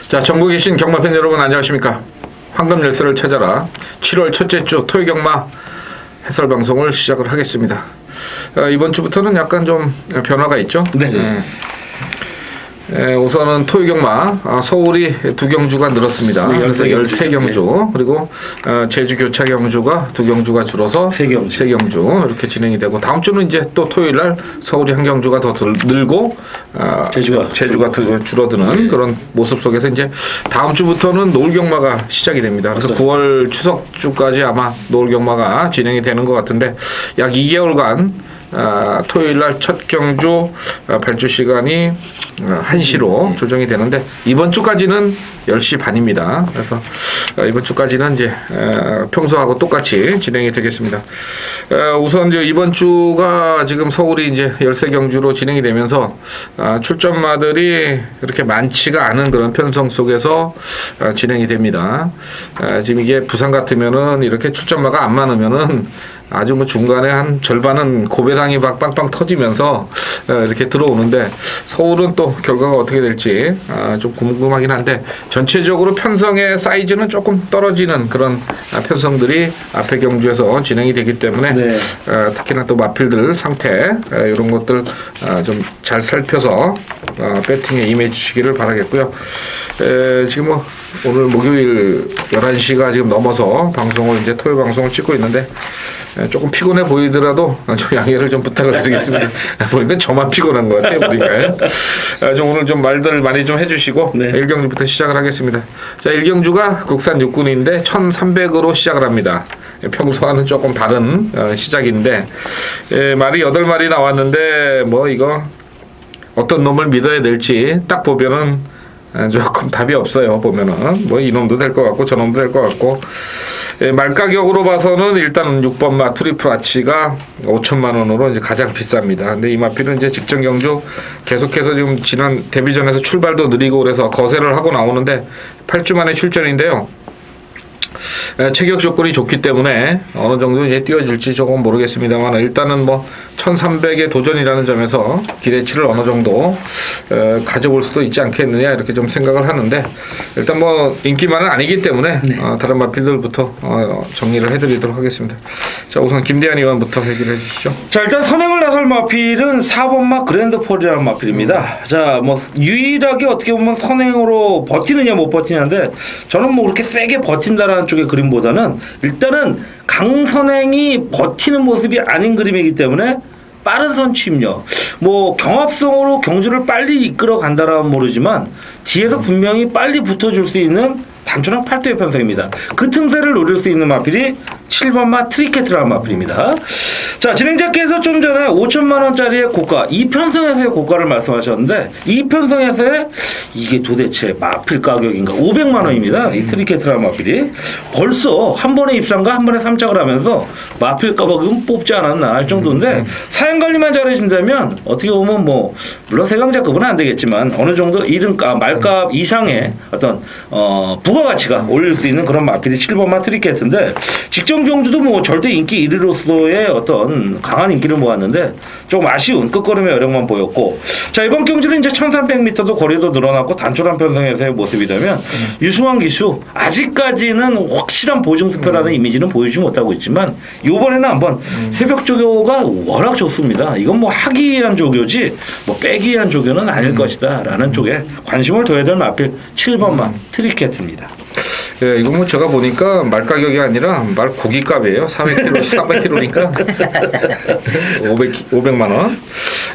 자, 전국에 계신 경마팬 여러분 안녕하십니까? 황금 열쇠를 찾아라 7월 첫째 주 토요경마 해설 방송을 시작을 하겠습니다. 이번 주부터는 약간 좀 변화가 있죠. 네. 우선은 토요경마 서울이 2경주가 늘었습니다. 네, 그래서 13경주 네. 그리고 제주 교차 경주가 2경주가 줄어서 3경주 이렇게 진행이 되고, 다음 주는 이제 또 토요일날 서울이 1경주가 더 늘고 제주가 줄어드는 네. 그런 모습 속에서 이제 다음 주부터는 노을경마가 시작이 됩니다. 그래서 9월 추석주까지 아마 노을경마가 진행이 되는 것 같은데, 약 2개월간 토요일날 첫 경주 발주 시간이 1시로 조정이 되는데, 이번 주까지는 10시 반입니다. 그래서 이번 주까지는 이제 평소하고 똑같이 진행이 되겠습니다. 우선 이제 이번 주가 지금 서울이 이제 13경주로 진행이 되면서 출전마들이 그렇게 많지가 않은 그런 편성 속에서 진행이 됩니다. 지금 이게 부산 같으면은 이렇게 출전마가 안 많으면은 아주 뭐 중간에 한 절반은 고배당이 막 빵빵 터지면서 이렇게 들어오는데, 서울은 또 결과가 어떻게 될지 좀 궁금하긴 한데, 전체적으로 편성의 사이즈는 조금 떨어지는 그런 편성들이 앞에 경주에서 진행이 되기 때문에 네. 특히나 또 마필들 상태 이런 것들 좀 잘 살펴서 배팅에 임해 주시기를 바라겠고요. 지금 뭐 오늘 목요일 11시가 지금 넘어서 방송을 이제 토요 방송을 찍고 있는데, 조금 피곤해 보이더라도 좀 양해를 좀 부탁을 드리겠습니다. 보니까 저만 피곤한 것 같아요. 보니까요. 좀 오늘 좀 말들 많이 좀 해주시고 네. 1경주부터 시작을 하겠습니다. 자, 1경주가 국산 육군인데 1300으로 시작을 합니다. 평소와는 조금 다른 시작인데, 말이 8마리 나왔는데 뭐 이거 어떤 놈을 믿어야 될지 딱 보면은 조금 답이 없어요. 보면은 뭐 이놈도 될 것 같고 저놈도 될 것 같고, 말가격으로 봐서는 일단 6번마 트리플 아치가 5천만 원으로 이제 가장 비쌉니다. 근데 이 마필은 이제 직전 경주 계속해서 지금 지난 데뷔전에서 출발도 느리고 그래서 거세를 하고 나오는데 8주 만에 출전인데요. 체격 조건이 좋기 때문에 어느 정도 이제 뛰어줄지 조금 모르겠습니다만, 일단은 뭐 1300의 도전이라는 점에서 기대치를 어느 정도 가져볼 수도 있지 않겠느냐 이렇게 좀 생각을 하는데, 일단 뭐 인기만은 아니기 때문에 네. 다른 마필들부터 정리를 해드리도록 하겠습니다. 자, 우선 김대한 의원부터 얘기를 해주시죠. 자, 일단 선행을 나설 마필은 4번마 그랜드폴이라는 마필입니다. 자, 뭐 유일하게 어떻게 보면 선행으로 버티느냐 못 버티냐인데, 저는 뭐 그렇게 세게 버틴다라는 쪽의 그림보다는 일단은 강선행이 버티는 모습이 아닌 그림이기 때문에 빠른 선취입력, 뭐 경합성으로 경주를 빨리 이끌어 간다라면 모르지만 뒤에서 분명히 빨리 붙어줄 수 있는 단순한 8도의 편성입니다. 그 틈새를 노릴 수 있는 마필이 7번마 트리케트라는 마필입니다. 자, 진행자께서 좀 전에 5천만 원짜리의 고가, 이 편성에서의 고가를 말씀하셨는데, 이 편성에서의 이게 도대체 마필 가격인가? 500만 원입니다. 이 트리케트라는 마필이 벌써 한 번에 입상과 한 번에 3착을 하면서 마필 가격은 뽑지 않았나 할 정도인데, 사양 관리만 잘해준다면 어떻게 보면 뭐 물론 세강자급은 안 되겠지만 어느 정도 이름값, 말값 이상의 어떤 부가가치가 올릴 수 있는 그런 마필이 7번마 트리케트인데, 직전 경주도 뭐 절대 인기 1위로서의 어떤 강한 인기를 모았는데 좀 아쉬운 끝걸음의 여력만 보였고, 자, 이번 경주는 이제 1300m도 거리도 늘어났고 단촐한 편성에서의 모습이라면 유승환 기수 아직까지는 확실한 보증수표라는 이미지는 보여주지 못하고 있지만, 이번에는 한번 새벽 조교가 워낙 좋습니다. 이건 뭐 하기 위한 조교지 뭐 빼기 위한 조교는 아닐 것이다 라는 쪽에 관심을 둬야 될 마필 7번마 트리케트입니다. 예, 이거 뭐 제가 보니까 말 가격이 아니라 말 고기값이에요. 400kg, 300kg니까 500만 원.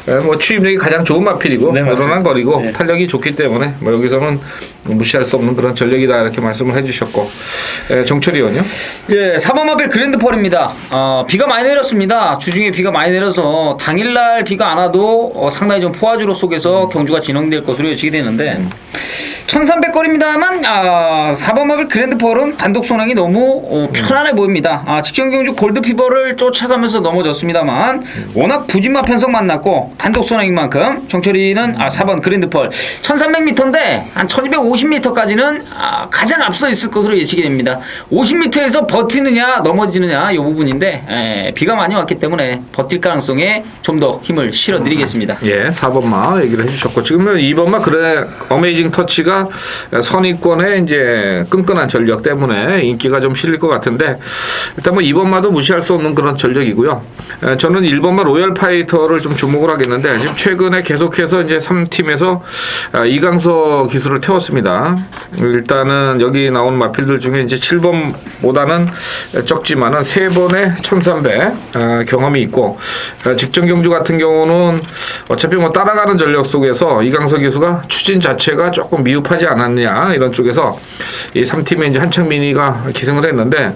예, 뭐 취입력이 가장 좋은 마필이고 네, 늘어난 거리고 네. 탄력이 좋기 때문에 뭐 여기서는 무시할 수 없는 그런 전력이다 이렇게 말씀을 해주셨고, 정철이 의원요? 예, 4번 마필 그랜드펄입니다. 비가 많이 내렸습니다. 주중에 비가 많이 내려서 당일날 비가 안 와도 상당히 좀 포화주로 속에서 경주가 진행될 것으로 예측이 되는데 1300거리입니다만 4번 마필 그랜드펄은 단독 손행이 너무 편안해 보입니다. 직전 경주 골드피버를 쫓아가면서 넘어졌습니다만 워낙 부진마 편성 만났고 단독 손행인 만큼 정철이는 4번 그랜드펄 1300m인데 한 1250m까지는 가장 앞서 있을 것으로 예측이 됩니다. 50m에서 버티느냐 넘어지느냐 이 부분인데 비가 많이 왔기 때문에 버틸 가능성에 좀 더 힘을 실어드리겠습니다. 예, 4번마 얘기를 해주셨고 지금은 2번마 그래 어메이징 터치가 선입권의 이제 끈끈한 전력 때문에 인기가 좀 실릴 것 같은데 일단 뭐 2번마도 무시할 수 없는 그런 전력이고요. 저는 1번마 로얄 파이터를 좀 주목을 하겠는데 지금 최근에 계속해서 이제 3팀에서 이강서 기술을 태웠습니다. 일단은 여기 나온 마필들 중에 이제 7번보다는 적지만은 3번의 1300 경험이 있고 직전 경주 같은 경우는 어차피 뭐 따라가는 전력 속에서 이강서 기수가 추진 자체가 조금 미흡하지 않았냐 이런 쪽에서 이 3팀에 이제 한창민이가 기승을 했는데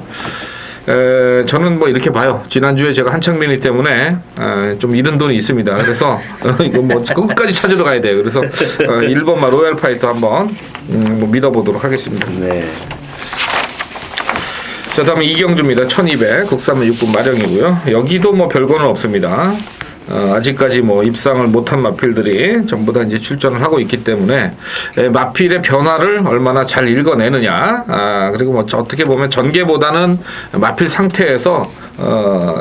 저는 뭐 이렇게 봐요. 지난주에 제가 한창민이 때문에 좀 잃은 돈이 있습니다. 그래서 이거 뭐 끝까지 찾으러 가야 돼요. 그래서 1번마 로얄 파이터 한번 뭐 믿어보도록 하겠습니다. 네. 자, 다음은 이경주입니다. 1200 국산은 6분 마령이고요. 여기도 뭐 별거는 없습니다. 아직까지 뭐 입상을 못한 마필들이 전부 다 이제 출전을 하고 있기 때문에 마필의 변화를 얼마나 잘 읽어내느냐 그리고 뭐 어떻게 보면 전개보다는 마필 상태에서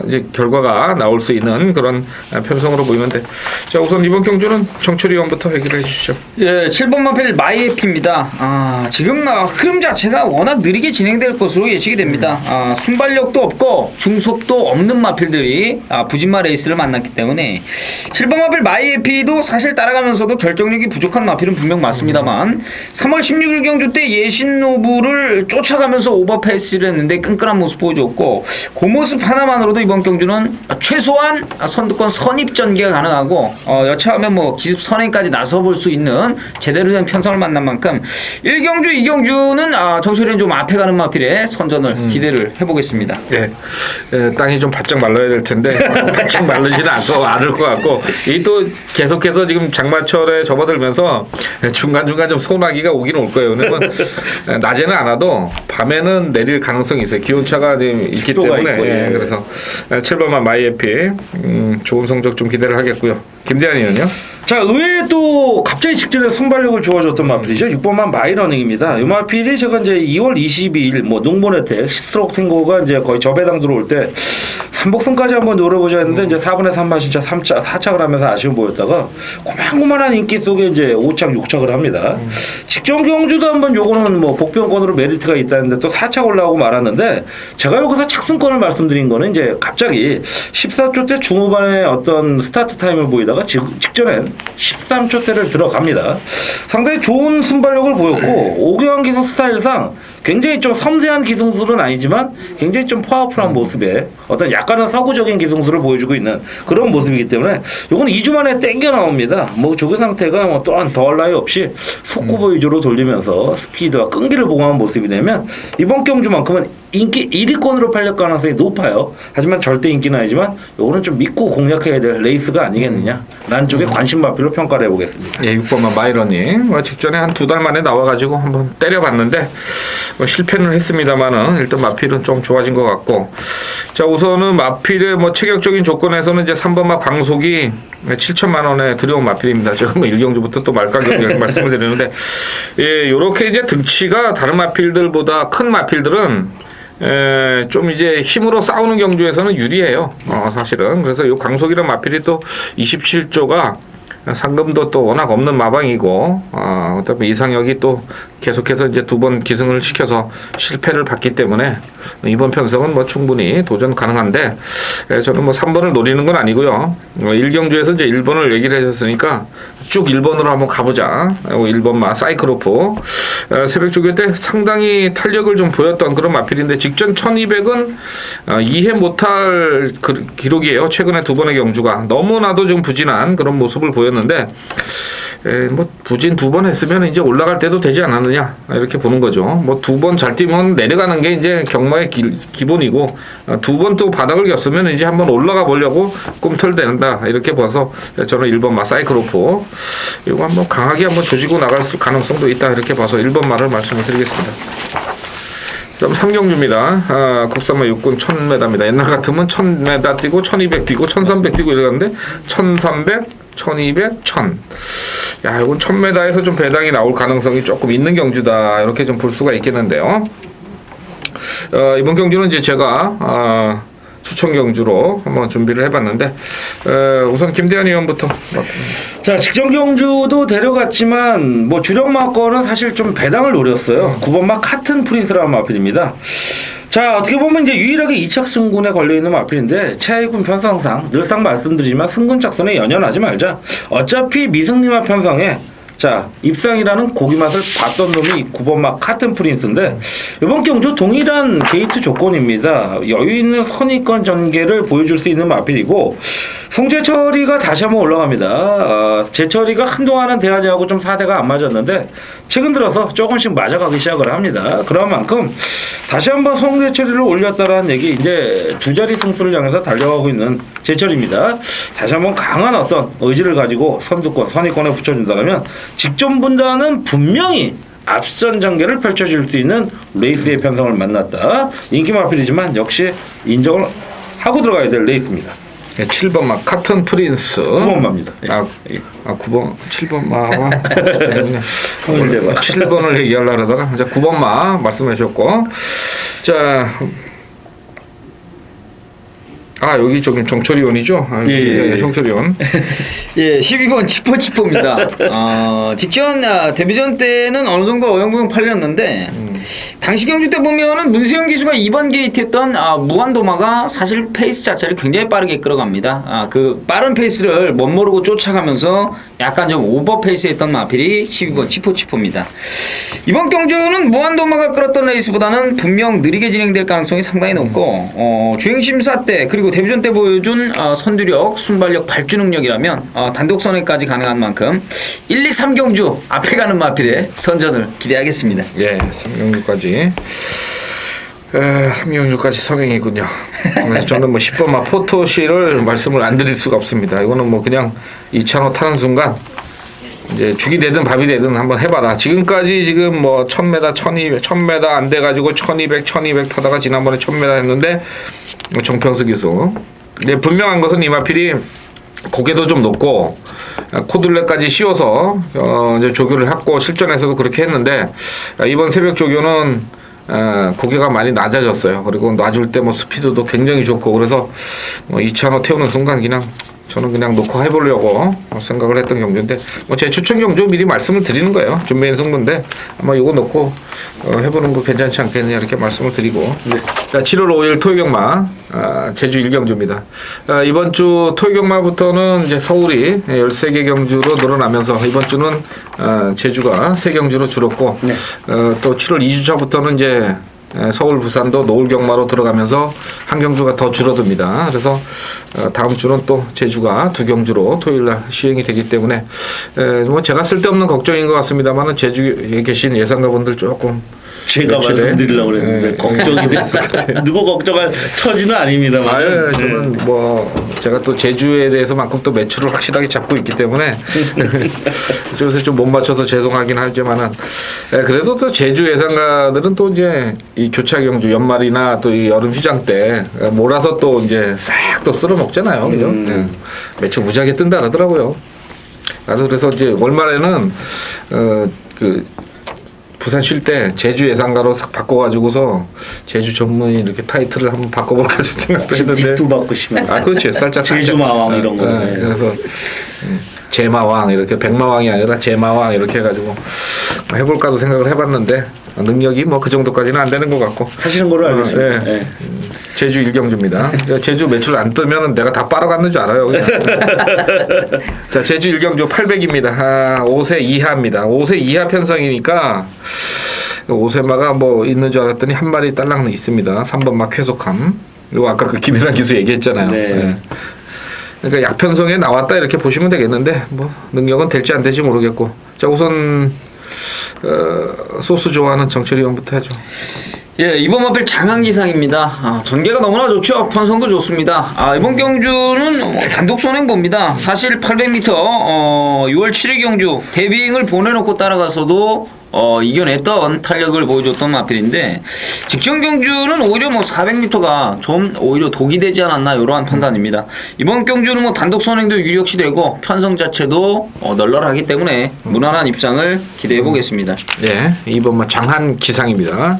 이제 결과가 나올 수 있는 그런 편성으로 보이는데 자 우선 이번 경주는 정철이 형부터 얘기를 해주시죠. 예, 7번 마필 마이에피입니다. 지금 흐름 자체가 워낙 느리게 진행될 것으로 예측이 됩니다. 순발력도 없고 중속도 없는 마필들이 부진마 레이스를 만났기 때문에 7번 마필 마이에피도 사실 따라가면서도 결정력이 부족한 마필은 분명 맞습니다만 3월 16일 경주 때 예신노부를 쫓아가면서 오버패스를 했는데 끈끈한 모습 보여줬고 그 모습 하나만으로도 이번 경주는 최소한 선두권 선입 전개가 가능하고 여차하면 뭐 기습 선행까지 나서볼 수 있는 제대로 된 편성을 만난 만큼 1경주, 2경주는 정철이는 좀 앞에 가는 마필에 선전을 기대를 해보겠습니다. 예, 땅이 좀 바짝 말라야 될 텐데 바짝 마르지는 않을 것 같고 이 또 계속해서 지금 장마철에 접어들면서 중간중간 좀 소나기가 오긴 올 거예요. 왜냐면 낮에는 안 와도 밤에는 내릴 가능성이 있어요. 기온차가 지금 있기 때문에 그래서 7번만 마이에피 좋은 성적 좀 기대를 하겠고요. 김대한이는요? 자, 의외에 또 갑자기 직전에 순발력을 주어줬던 마필이죠. 6번만 마이러닝입니다. 이 마필이 제가 이제 2월 22일 뭐 농본혜택 스트로크 탱고가 이제 거의 저배당 들어올 때 3복승까지 한번 노려보자 했는데 이제 4분의 3만 진짜 4착을 하면서 아쉬움 보였다가 고만고만한 인기 속에 이제 5착, 6착을 합니다. 직전 경주도 한번 요거는 뭐 복병권으로 메리트가 있다는데 또 4착 올라오고 말았는데 제가 여기서 착승권을 말씀드린 거는 이제 갑자기 14초 때 중후반에 어떤 스타트 타임을 보이다가 직전엔 13초 대를 들어갑니다. 상당히 좋은 순발력을 보였고 오경환 기수 스타일상 굉장히 좀 섬세한 기승술은 아니지만 굉장히 좀 파워풀한 모습에 어떤 약간은 서구적인 기승술을 보여주고 있는 그런 모습이기 때문에 이건 2주 만에 땡겨 나옵니다. 뭐 조교 상태가 뭐 또한 더할 나위 없이 속구보 위주로 돌리면서 스피드와 끈기를 보강한 모습이 되면 이번 경주만큼은 인기 1위권으로 팔릴 가능성이 높아요. 하지만 절대 인기는 아니지만 이거는 좀 믿고 공략해야 될 레이스가 아니겠느냐 라는 쪽에 관심 마필로 평가를 해보겠습니다. 예, 6번만 마이러닝 직전에 한 2달 만에 나와가지고 한번 때려봤는데 실패는 했습니다만은 일단 마필은 좀 좋아진 것 같고 자 우선은 마필의 뭐 체격적인 조건에서는 이제 3번마 광속이 7천만 원에 들여온 마필입니다. 제가 뭐 1경주부터 또 말가격 말씀을 드리는데 예, 요렇게 이제 등치가 다른 마필들보다 큰 마필들은 좀 이제 힘으로 싸우는 경주에서는 유리해요. 사실은. 그래서 이 광속이란 마필이 또 27조가 상금도 또 워낙 없는 마방이고, 그다음에 이상혁이 또 계속해서 이제 2번 기승을 시켜서 실패를 봤기 때문에 이번 편성은 뭐 충분히 도전 가능한데, 저는 뭐 3번을 노리는 건 아니고요. 1경주에서 이제 1번을 얘기를 해줬으니까 쭉 1번으로 한번 가보자. 1번마 사이클로프. 새벽 조교 때 상당히 탄력을 좀 보였던 그런 마필인데 직전 1200은 이해 못할 기록이에요. 최근에 2번의 경주가. 너무나도 좀 부진한 그런 모습을 보였는데 뭐 부진 2번 했으면 이제 올라갈 때도 되지 않았느냐 이렇게 보는 거죠. 뭐 2번 잘 뛰면 내려가는 게 이제 경마의 기본이고 2번 또 바닥을 겼으면 이제 한번 올라가 보려고 꿈틀댄다 이렇게 봐서 저는 1번 마 사이클로프 이거 한번 강하게 한번 조지고 나갈 가능성도 있다 이렇게 봐서 1번 말을 말씀을 드리겠습니다. 그럼 3경주입니다. 국산마 육군 1000m입니다. 옛날 같으면 1000m 뛰고 1200 뛰고 1300 뛰고 이러는데 1300, 1200, 1000. 야, 이건 1000m에서 좀 배당이 나올 가능성이 조금 있는 경주다. 이렇게 좀 볼 수가 있겠는데요. 이번 경주는 이제 제가 추천 경주로 한번 준비를 해봤는데 우선 김대현 의원부터. 자, 직전 경주도 데려갔지만 뭐 주력마권은 사실 좀 배당을 노렸어요. 9번마 카튼 프린스라는 마필입니다. 자, 어떻게 보면 이제 유일하게 2착 승군에 걸려있는 마필인데 최하위군 편성상 늘상 말씀드리지만 승군 착선에 연연하지 말자. 어차피 미승리마 편성에 자, 입상이라는 고기 맛을 봤던 놈이 9번마 카튼 프린스인데 이번 경주 동일한 게이트 조건입니다. 여유 있는 선의권 전개를 보여줄 수 있는 마필이고 송재철이가 다시 한번 올라갑니다. 재철이가 한동안은 대한이하고 좀 사대가 안 맞았는데 최근 들어서 조금씩 맞아가기 시작을 합니다. 그런 만큼 다시 한번 송재철이를 올렸다라는 얘기, 이제 두 자리 승수를 향해서 달려가고 있는 재철입니다. 다시 한번 강한 어떤 의지를 가지고 선두권, 선의권에 붙여준다면 직전 분단은 분명히 앞선 전개를 펼쳐줄 수 있는 레이스의 편성을 만났다. 인기 마필이지만 역시 인정을 하고 들어가야 될 레이스입니다. 7번마 카튼 프린스 9번마입니다. 9번 7번마와 7번을 얘기하려고 하다가 이제 9번마 말씀해 주셨고, 자, 여기 저기 정철위원이죠? 예, 정철위원. 예, 12번 치포치포입니다. 직전 데뷔전 때는 어느 정도 어영부영 팔렸는데 당시 경주 때 보면은 문수영 기수가 2번 게이트였던 무한도마가 사실 페이스 자체를 굉장히 빠르게 끌어갑니다. 그 빠른 페이스를 멋모르고 쫓아가면서 약간 좀 오버 페이스했던 마필이 12번 치포치포입니다. 이번 경주는 무한도마가 끌었던 레이스보다는 분명 느리게 진행될 가능성이 상당히 높고 주행심사 때 그리고 데뷔전 때 보여준 선두력, 순발력, 발주 능력이라면 단독 선회까지 가능한 만큼 1, 2, 3경주 앞에 가는 마필의 선전을 기대하겠습니다. 예, 3경주까지. 3경주까지 선행이군요. 저는 뭐 10번마 포토시를 말씀을 안 드릴 수가 없습니다. 이거는 뭐 그냥 2차로 타는 순간 이제 죽이 되든 밥이 되든 한번 해봐라. 지금까지 지금 뭐 1000m, 1200, 1000m 안 돼가지고 1200, 1200 타다가 지난번에 1000m 했는데 정평수 기수. 근데 분명한 것은 이 마필이 고개도 좀 높고 코둘레까지 씌워서 이제 조교를 했고 실전에서도 그렇게 했는데 이번 새벽 조교는 고개가 많이 낮아졌어요. 그리고 놔줄 때 뭐 스피드도 굉장히 좋고 그래서 뭐 2차로 태우는 순간 그냥 저는 그냥 놓고 해보려고 생각을 했던 경주인데 뭐 제 추천 경주 미리 말씀을 드리는 거예요. 준비한 승부인데 아마 이거 놓고 해보는 거 괜찮지 않겠느냐 이렇게 말씀을 드리고. 네. 자, 7월 5일 토요경마 제주 1경주입니다. 이번 주 토요경마부터는 이제 서울이 13개 경주로 늘어나면서 이번 주는 제주가 3경주로 줄었고 네. 또 7월 2주차부터는 이제 서울, 부산도 노을 경마로 들어가면서 한 경주가 더 줄어듭니다. 그래서 다음 주는 또 제주가 2경주로 토요일날 시행이 되기 때문에 뭐 제가 쓸데없는 걱정인 것 같습니다만은 제주에 계신 예상가분들 조금 제가 말씀드리려고 그랬는데 걱정이 됐을 것 같아요. 누구 걱정할 처지는 아닙니다만. 저는 뭐 제가 또 제주에 대해서만큼 또 매출을 확실하게 잡고 있기 때문에 요새 좀 못 맞춰서 죄송하긴 하지만은 그래도 또 제주 예상가들은 또 이제 이 교차 경주 연말이나 또 이 여름 휴장 때 몰아서 또 이제 싹 또 쓸어 먹잖아요, 그죠? 매출 무지하게 뜬다 그러더라고요. 나도 그래서 이제 월말에는 부산 쉴 때 제주 예상가로 싹 바꿔가지고서 제주 전문이 이렇게 타이틀을 한번 바꿔볼까 좀 생각도 했는데. 뒷도 바꾸시면. 그렇지. 살짝 제주 마왕 이런 거. 그래서 제마왕 이렇게 백마왕이 아니라 제마왕 이렇게 해가지고 해볼까도 생각을 해봤는데 능력이 뭐 그 정도까지는 안 되는 것 같고. 하시는 걸로 알고 있습니다. 네. 제주 1경주입니다. 제주 매출 안 뜨면 내가 다 빨아갔는 줄 알아요. 그냥. 자, 제주 1경주 800입니다. 5세 이하입니다. 5세 이하 편성이니까 5세마가 뭐 있는 줄 알았더니 한 마리 딸랑 있습니다. 3번마 쾌속함. 그리고 아까 그 김혜란 기수 얘기했잖아요. 네. 그러니까 약편성에 나왔다 이렇게 보시면 되겠는데 뭐 능력은 될지 안 될지 모르겠고. 자, 우선 소스 좋아하는 정철이 형부터 해줘. 예, 이번 마필 장항기상입니다. 전개가 너무나 좋죠. 편성도 좋습니다. 이번 경주는 단독 선행보입니다. 사실 800m 6월 7일 경주 데뷔잉을 보내놓고 따라가서도 이겨냈던 탄력을 보여줬던 마필인데 직전 경주는 오히려 뭐 400m가 좀 오히려 독이 되지 않았나 이러한 판단입니다. 이번 경주는 뭐 단독 선행도 유력시되고 편성 자체도 널널하기 때문에 무난한 입상을 기대해 보겠습니다. 예, 2번마 장한 기상입니다.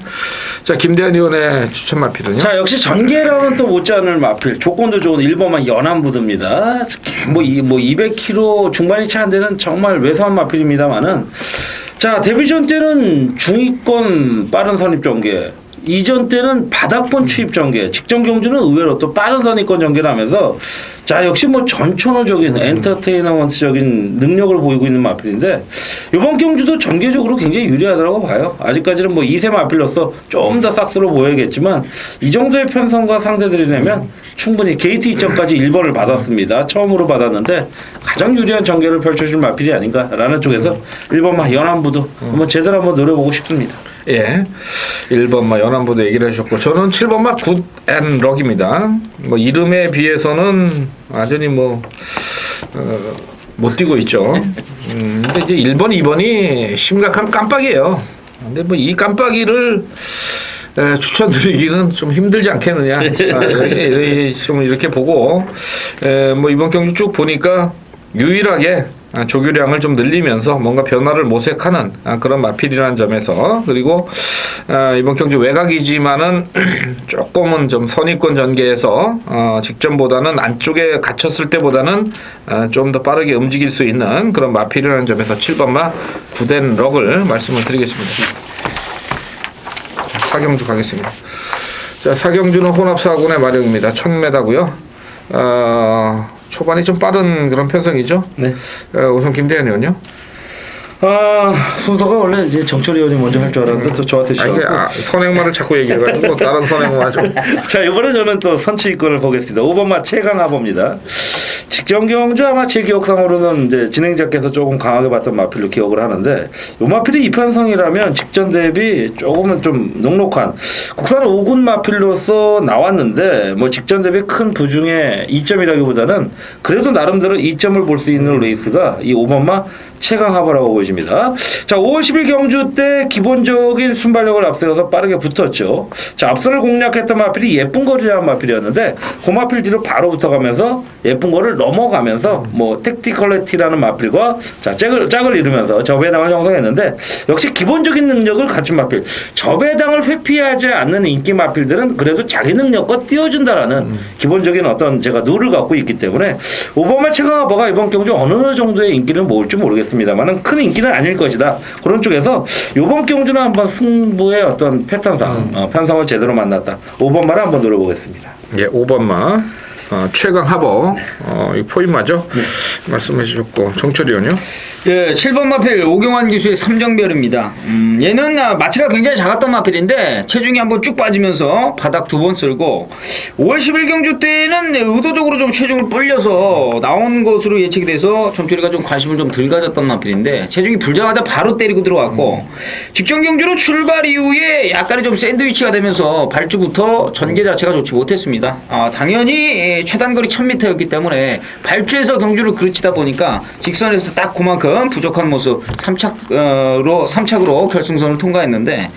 자, 김대한 의원의 추천 마필은요? 자, 역시 전개랑은 또 못지않을 마필. 조건도 좋은 1번만 연안부두입니다. 뭐 200km 중반이 채 안 되는 정말 왜소한 마필입니다만은 자, 데뷔전 때는 중위권 빠른 선입 전개, 이전 때는 바닥권 추입 전개, 직전 경주는 의외로 또 빠른 선입권 전개를 하면서 자, 역시 뭐 전천후적인 엔터테이너먼트적인 능력을 보이고 있는 마필인데 이번 경주도 전개적으로 굉장히 유리하다고 봐요. 아직까지는 뭐 2세 마필로서 좀 더 싹스로 보여야겠지만 이 정도의 편성과 상대들이라면 충분히 게이트 2점까지 1번을 받았습니다. 처음으로 받았는데 가장 유리한 전개를 펼쳐줄 마필이 아닌가라는 쪽에서 1번만 연안부두 한번 제대로 한번 노려보고 싶습니다. 예, 1번마 연안부도 얘기를 해주셨고 저는 7번마 굿앤럭입니다. 뭐 이름에 비해서는 완전히 못 뛰고 있죠. 근데 이제 1번, 2번이 심각한 깜빡이에요. 근데 뭐 이 깜빡이를 추천드리기는 좀 힘들지 않겠느냐. 좀 이렇게 보고 뭐 이번 경주 쭉 보니까 유일하게 조교량을 좀 늘리면서 뭔가 변화를 모색하는 그런 마필이라는 점에서 그리고 이번 경주 외곽이지만은 조금은 좀 선입권 전개에서 직전보다는 안쪽에 갇혔을 때보다는 좀 더 빠르게 움직일 수 있는 그런 마필이라는 점에서 7번마 굿앤럭을 말씀을 드리겠습니다. 사경주 가겠습니다. 자, 사경주는 혼합사군의 마력입니다. 1000m고요. 초반이 좀 빠른 그런 편성이죠. 네. 우선 김대현 의원요. 순서가 원래 이제 정철 의원이 먼저 할 줄 알았는데 또 저한테 선행마를 자꾸 얘기해가지고 다른 선행마 좀. 자, 이번에 저는 또 선취권을 보겠습니다. 5번마 최강하보입니다. 직전 경주 아마 제 기억상으로는 이제 진행자께서 조금 강하게 봤던 마필로 기억을 하는데 이 마필이 이편성이라면 직전 대비 조금은 좀 녹록한 국산 5군 마필로서 나왔는데 뭐 직전 대비 큰 부중의 2점이라기보다는 그래도 나름대로 2점을 볼 수 있는 레이스가 이 5번마 최강하보라고 보여집니다. 자, 5월 10일 경주 때 기본적인 순발력을 앞세워서 빠르게 붙었죠. 자, 앞선을 공략했던 마필이 예쁜 거리라는 마필이었는데 그 마필 뒤로 바로 붙어가면서 예쁜 거를 넘어가면서 뭐 택티컬리티라는 마필과 자, 짝을 이루면서 저배당을 형성했는데 역시 기본적인 능력을 갖춘 마필. 저배당을 회피하지 않는 인기 마필들은 그래도 자기 능력과 띄워준다라는 기본적인 어떤 제가 룰을 갖고 있기 때문에 5번마 최강하보가 이번 경주 어느 정도의 인기를 모을지 모르겠습니다만은 큰 인기는 아닐 것이다. 그런 쪽에서 이번 경주는 한번 승부의 어떤 패턴상 편성을 제대로 만났다. 5번마를 한번 노려보겠습니다. 예, 5번마 최강하보 이 포인마죠. 네. 말씀해 주셨고 정철이 의원요. 예, 7번 마필 오경환 기수의 삼정별입니다. 얘는 마치가 굉장히 작았던 마필인데 체중이 한번 쭉 빠지면서 바닥 2번 쓸고 5월 10일 경주 때는 의도적으로 좀 체중을 불려서 나온 것으로 예측이 돼서 정철이가 좀 관심을 좀 덜 가졌던 마필인데 체중이 불자마자 바로 때리고 들어왔고 직전 경주로 출발 이후에 약간의 좀 샌드위치가 되면서 발주부터 전개 자체가 좋지 못했습니다. 당연히 최단거리 1000m였기 때문에 발주에서 경주를 그르치다 보니까 직선에서 딱 그만큼 부족한 모습 3착으로 결승선을 통과했는데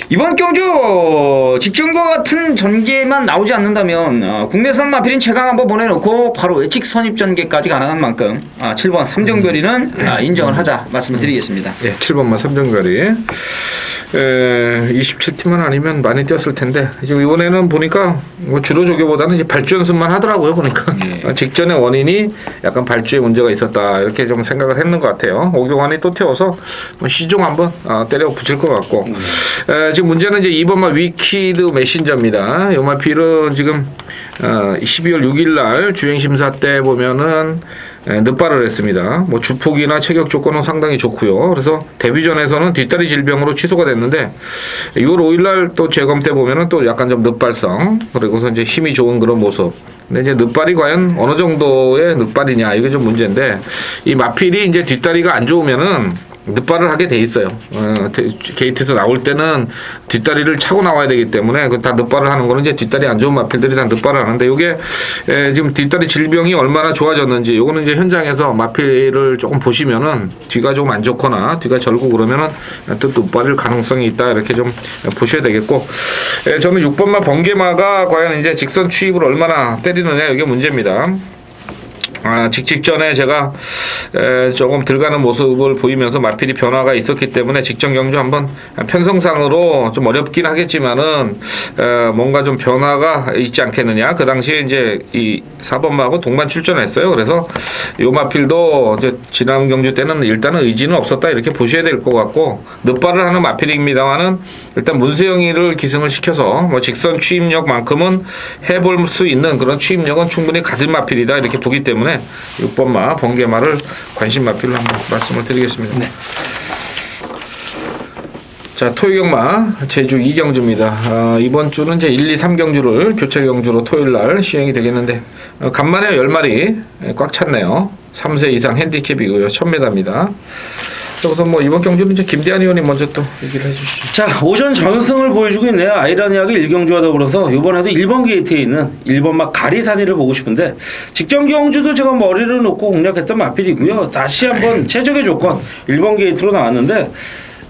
이번 경주 직전과 같은 전개만 나오지 않는다면 국내산 마필인 최강하보 보내놓고 바로 외측 선입 전개까지 가능한 만큼 7번 삼정별이는 인정을 하자 말씀을 드리겠습니다. 예, 7번만 삼정별이 27팀만 아니면 많이 뛰었을 텐데 지금 이번에는 보니까 뭐 주로 조교보다는 이제 발주 연습만 하더라고요. 보니까 직전의 원인이 약간 발주에 문제가 있었다 이렇게 좀 생각을 했는 것 같아요. 오경환이 또 태워서 뭐 시종 한번 때려 붙일 것 같고 지금 문제는 이제 2번마 위키드 메신저입니다. 이 마필은 지금 12월 6일날 주행심사 때 보면은 늑발을 했습니다. 뭐 주폭이나 체격 조건은 상당히 좋고요. 그래서 데뷔전에서는 뒷다리 질병으로 취소가 됐는데 6월 5일날 또 재검 때 보면은 또 약간 좀 늑발성 그리고서 이제 힘이 좋은 그런 모습. 근데 이제 늑발이 과연 어느 정도의 늑발이냐 이게 좀 문제인데 이 마필이 이제 뒷다리가 안 좋으면은 늑발을 하게 돼 있어요. 게이트에서 나올 때는 뒷다리를 차고 나와야 되기 때문에 다 늑발을 하는 거는 이제 뒷다리 안 좋은 마필들이 다 늑발을 하는데 이게 지금 뒷다리 질병이 얼마나 좋아졌는지 요거는 이제 현장에서 마필을 조금 보시면은 뒤가 좀 안 좋거나 뒤가 절고 그러면은 또 늑발일 가능성이 있다 이렇게 좀 보셔야 되겠고 저는 6번마 번개마가 과연 이제 직선 추입을 얼마나 때리느냐 이게 문제입니다. 직전에 제가 조금 들어가는 모습을 보이면서 마필이 변화가 있었기 때문에 직전 경주 한번 편성상으로 좀 어렵긴 하겠지만은 뭔가 좀 변화가 있지 않겠느냐. 그 당시에 이제 이 4번마하고 동반 출전했어요. 그래서 요 마필도 이제 지난 경주 때는 일단은 의지는 없었다 이렇게 보셔야 될 것 같고 늑발을 하는 마필입니다만은 일단 문세영이를 기승을 시켜서 뭐 직선 추입력만큼은 해볼 수 있는 그런 추입력은 충분히 가진 마필이다 이렇게 보기 때문에 6번마 번개마를 관심 마필로 한번 말씀을 드리겠습니다. 네. 자, 토요경마 제주 2경주입니다. 이번 주는 이제 1, 2, 3경주를 교체 경주로 토요일 날 시행이 되겠는데 간만에 10마리 꽉 찼네요. 3세 이상 핸디캡이고요. 1000m입니다. 그래서 뭐 이번 경주는 이제 김대한 의원님 먼저 또 얘기를 해주시죠. 자, 오전 전승을 보여주고 있네요. 아이러니하게 1경주와 더불어서 이번에도 1번 게이트에 있는 1번마 가리사니를 보고 싶은데 직전 경주도 제가 머리를 놓고 공략했던 마필이고요. 다시 한번 최적의 조건 1번 게이트로 나왔는데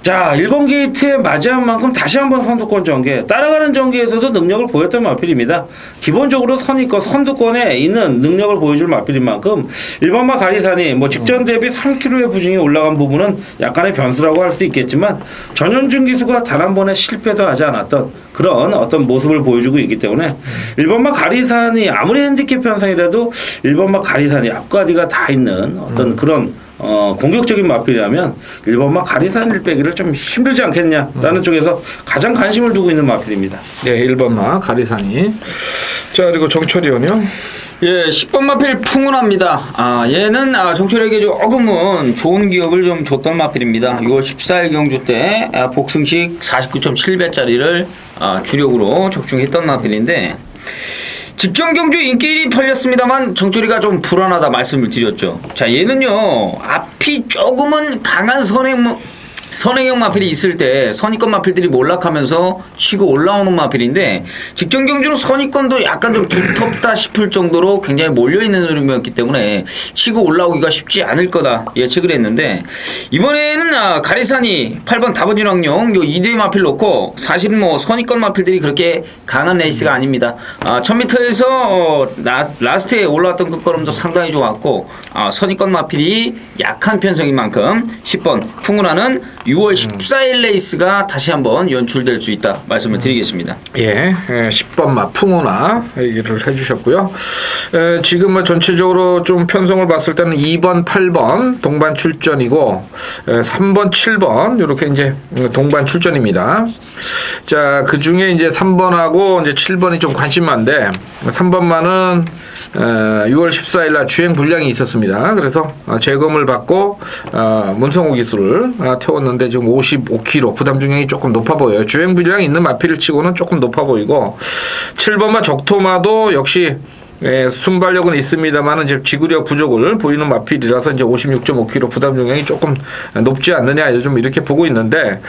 자, 1번 게이트에 맞이한 만큼 다시 한번 선두권 전개, 따라가는 전개에서도 능력을 보였던 마필입니다. 기본적으로 선입권, 선두권에 있는 능력을 보여줄 마필인 만큼 1번마 가리산이 뭐 직전 대비 3kg의 부진이 올라간 부분은 약간의 변수라고 할 수 있겠지만 전현준 기수가 단 한 번의 실패도 하지 않았던 그런 어떤 모습을 보여주고 있기 때문에 1번마 가리산이 아무리 핸디캡 편성이라도 1번마 가리산이 앞가디가 다 있는 어떤 그런 공격적인 마필이라면 1번마 가리산 1빼기를 좀 힘들지 않겠냐라는 쪽에서 가장 관심을 두고 있는 마필입니다. 네, 1번마 가리산이. 자, 그리고 정철이 의원이요. 예, 10번 마필 풍운합니다. 얘는 정철에게 조금은 좋은 기억을 좀 줬던 마필입니다. 6월 14일 경주 때 복승식 49.7배짜리를 주력으로 적중했던 마필인데 직전 경주 인기 1위 팔렸습니다만 정철이가 좀 불안하다 말씀을 드렸죠. 자, 얘는요 앞이 조금은 강한 선행형 마필이 있을 때 선입권 마필들이 몰락하면서 치고 올라오는 마필인데 직전 경주는 선입권도 약간 좀 두텁다 싶을 정도로 굉장히 몰려있는 흐름이었기 때문에 치고 올라오기가 쉽지 않을 거다 예측을 했는데 이번에는 가리산이 8번 다번진 왕룡 요 2대 마필 놓고 사실은 뭐 선입권 마필들이 그렇게 강한 레이스가 아닙니다. 1000m에서 라스트에 올라왔던 그 걸음도 상당히 좋았고 선입권 마필이 약한 편성인 만큼 10번 풍운하는 6월 14일 레이스가 다시 한번 연출될 수 있다 말씀을 드리겠습니다. 예, 10번마 풍우나 얘기를 해주셨고요. 지금 뭐 전체적으로 좀 편성을 봤을 때는 2번, 8번 동반 출전이고 3번, 7번 이렇게 이제 동반 출전입니다. 자, 그 중에 이제 3번하고 이제 7번이 좀 관심만데 3번만은 6월 14일 날 주행 불량이 있었습니다. 그래서 재검을 받고 문성호 기수를 태웠는데 지금 55kg 부담 중량이 조금 높아 보여요. 주행 불량이 있는 마필을 치고는 조금 높아 보이고 7번마 적토마도 역시 순발력은 있습니다만 이제 지구력 부족을 보이는 마필이라서 이제 56.5kg 부담 중량이 조금 높지 않느냐 좀 이렇게 보고 있는데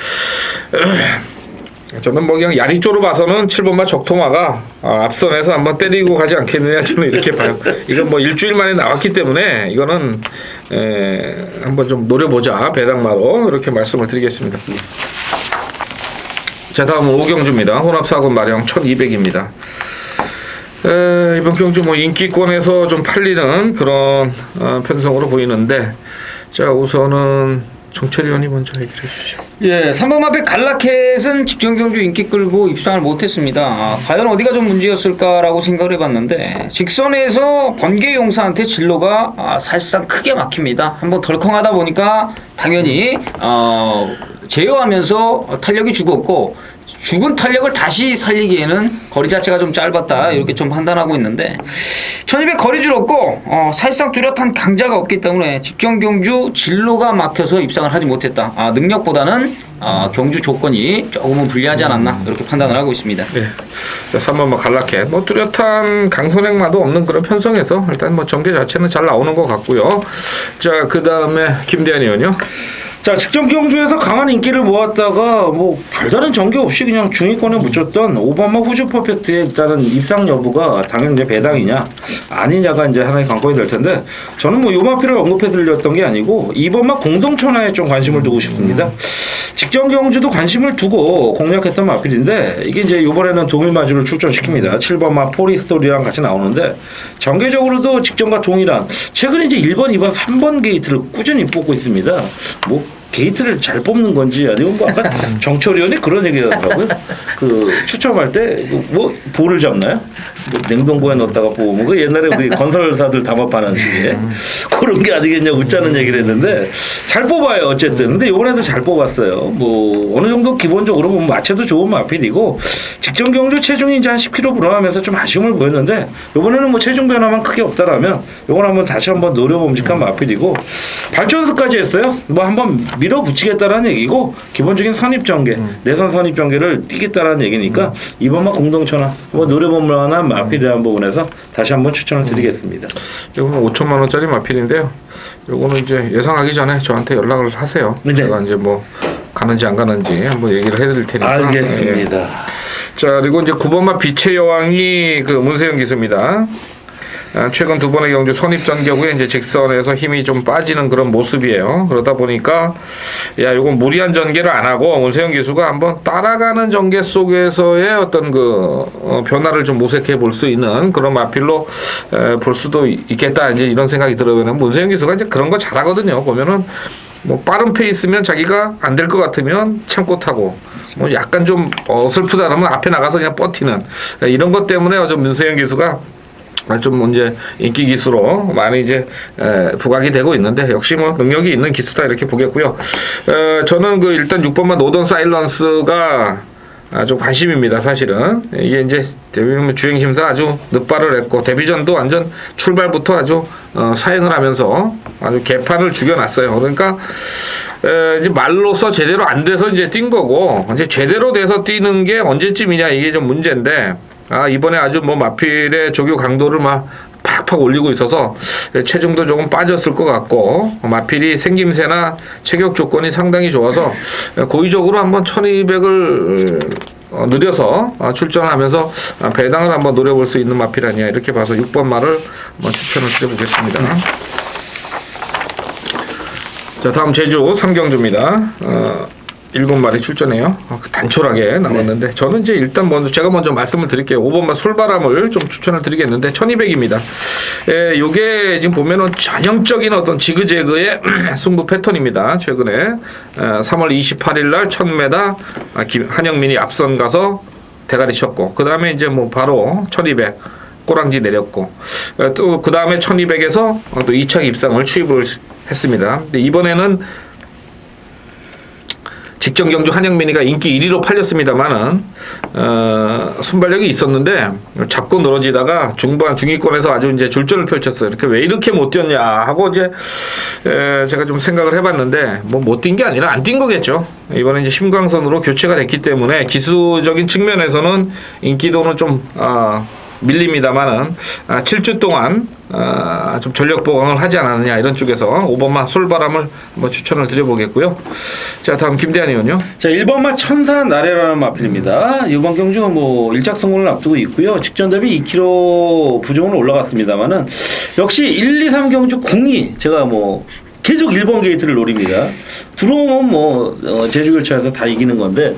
저는 뭐 그냥 야리조로 봐서는 7번마 적토마가 앞선에서 한번 때리고 가지 않겠느냐 저는 이렇게 봐요. 이건 뭐 일주일 만에 나왔기 때문에 이거는 한번 좀 노려보자 배당마로 이렇게 말씀을 드리겠습니다. 자, 다음은 5경주입니다. 혼합사군 마령 1200입니다. 이번 경주 뭐 인기권에서 좀 팔리는 그런 편성으로 보이는데 자, 우선은 정철이 의원이 먼저 얘기를 해주시죠. 예, 3번 마필 갈라켓은 직전 경주 인기 끌고 입상을 못했습니다. 과연 어디가 좀 문제였을까라고 생각을 해봤는데 직선에서 번개 용사한테 진로가 사실상 크게 막힙니다. 한번 덜컹하다 보니까 당연히 제어하면서 탄력이 죽었고 죽은 탄력을 다시 살리기에는 거리 자체가 좀 짧았다 이렇게 좀 판단하고 있는데 1200 거리 줄었고 사실상 뚜렷한 강자가 없기 때문에 직전 경주 진로가 막혀서 입상을 하지 못했다. 능력보다는 경주 조건이 조금은 불리하지 않았나 이렇게 판단을 하고 있습니다. 네. 3번 뭐 갈라켓 뭐 뚜렷한 강선행마도 없는 그런 편성에서 일단 뭐 전개 자체는 잘 나오는 것 같고요. 자, 그 다음에 김대한 의원이요. 자, 직전 경주에서 강한 인기를 모았다가 뭐 별다른 전개 없이 그냥 중위권에 묻혔던 5번마 후즈 퍼펙트의 일단은 입상 여부가 당연 이제 배당이냐 아니냐가 이제 하나의 관건이 될 텐데 저는 뭐 요 마피를 언급해 드렸던 게 아니고 2번마 공동천하에 좀 관심을 두고 싶습니다. 직전 경주도 관심을 두고 공략했던 마필인데 이게 이제 이번에는 동일마주를 출전시킵니다. 7번마 포리스토리랑 같이 나오는데 전개적으로도 직전과 동일한 최근에 이제 1번, 2번, 3번 게이트를 꾸준히 뽑고 있습니다. 뭐 게이트를 잘 뽑는 건지 아니면 뭐 아까 정철 의원이 그런 얘기를 하더라고요. 그 추첨할 때 뭐 볼을 잡나요? 뭐 냉동고에 넣었다가 뽑으면 그 옛날에 우리 건설사들 담합하는 식의 그런 게 아니겠냐 웃자는 얘기를 했는데 잘 뽑아요 어쨌든. 근데 이번에도 잘 뽑았어요. 뭐 어느 정도 기본적으로 보면 마체도 좋은 마필이고 직전 경주 체중이 이제 한 10kg 불어나면서 좀 아쉬움을 보였는데 이번에는 뭐 체중 변화만 크게 없다라면 이건 한번 다시 한번 노려봄직한 마필이고 발전수까지 했어요. 뭐 한번 밀어붙이겠다라는 얘기고 기본적인 선입 전개 내선 선입 전개를 띄겠다라는 얘기니까 이번만 공동천하 뭐 노려볼 만한 마필이라는 부분에서 다시 한번 추천을 드리겠습니다. 이거는 5천만 원짜리 마필인데요. 요거는 이제 예상하기 전에 저한테 연락을 하세요. 네. 제가 이제 뭐 가는지 안 가는지 한번 얘기를 해드릴 테니까. 알겠습니다. 예. 자, 그리고 이제 9번마 빛의 여왕이 그 문세영 기수입니다. 최근 두 번의 경주 선입전개 이제 직선에서 힘이 좀 빠지는 그런 모습이에요. 그러다 보니까 야 이건 무리한 전개를 안 하고 문세영 기수가 한번 따라가는 전개 속에서의 어떤 그 변화를 좀 모색해 볼 수 있는 그런 마필로 볼 수도 있겠다 이제 이런 생각이 들어요. 문세영 기수가 이제 그런 거 잘하거든요. 보면은 뭐 빠른 페이스면 자기가 안 될 것 같으면 참고 타고 뭐 약간 좀 어설프다 그러면 앞에 나가서 그냥 버티는 이런 것 때문에 좀 문세영 기수가 좀 이제 인기 기수로 많이 이제 부각이 되고 있는데 역시 뭐 능력이 있는 기수다 이렇게 보겠고요. 저는 그 일단 6번만 노던 사일런스가 좀 관심입니다. 사실은 이게 이제 데뷔 주행심사 아주 늦발을 했고 데뷔전도 완전 출발부터 아주 사행을 하면서 아주 개판을 죽여놨어요. 그러니까 이제 말로서 제대로 안 돼서 이제 뛴 거고 이제 제대로 돼서 뛰는 게 언제쯤이냐 이게 좀 문제인데. 이번에 아주 뭐 마필의 조교 강도를 막 팍팍 올리고 있어서 체중도 조금 빠졌을 것 같고 마필이 생김새나 체격 조건이 상당히 좋아서 고의적으로 한번 1200을 느려서 출전하면서 배당을 한번 노려볼 수 있는 마필 아니야 이렇게 봐서 6번 말을 한번 추천을 드려보겠습니다. 자, 다음 제주 3경주입니다. 7마리 출전해요. 단촐하게 나왔는데 저는 이제 일단 제가 먼저 말씀을 드릴게요. 5번마 솔바람을 좀 추천을 드리겠는데 1200입니다. 요게 지금 보면은 전형적인 어떤 지그재그의 승부 패턴입니다. 최근에 3월 28일 날 1000m 한영민이 앞선 가서 대가리 쳤고 그 다음에 이제 뭐 바로 1200 꼬랑지 내렸고 또 그 다음에 1200에서 또 2차 입상을 추입을 했습니다. 근데 이번에는 직전 경주 한영민이가 인기 1위로 팔렸습니다만은 순발력이 있었는데 잡고 늘어지다가 중위권에서 아주 이제 줄전을 펼쳤어요. 이렇게 왜 이렇게 못 뛰었냐 하고 이제 제가 좀 생각을 해봤는데 뭐 못 뛴 게 아니라 안 뛴 거겠죠. 이번에 이제 심광선으로 교체가 됐기 때문에 기수적인 측면에서는 인기도는 좀 밀립니다만은 7주 동안 좀 전력 보강을 하지 않았느냐 이런 쪽에서 5번마 솔바람을 한번 추천을 드려보겠고요. 자, 다음 김대한 의원요. 자, 1번마 천사 나래라는 마필입니다. 이번 경주 뭐 1작 성공을 앞두고 있고요. 직전 대비 2kg 부정으로 올라갔습니다만은 역시 1, 2, 3 경주 공이 제가 뭐 계속 1번 게이트를 노립니다. 들어오면 뭐 제주교차에서 다 이기는 건데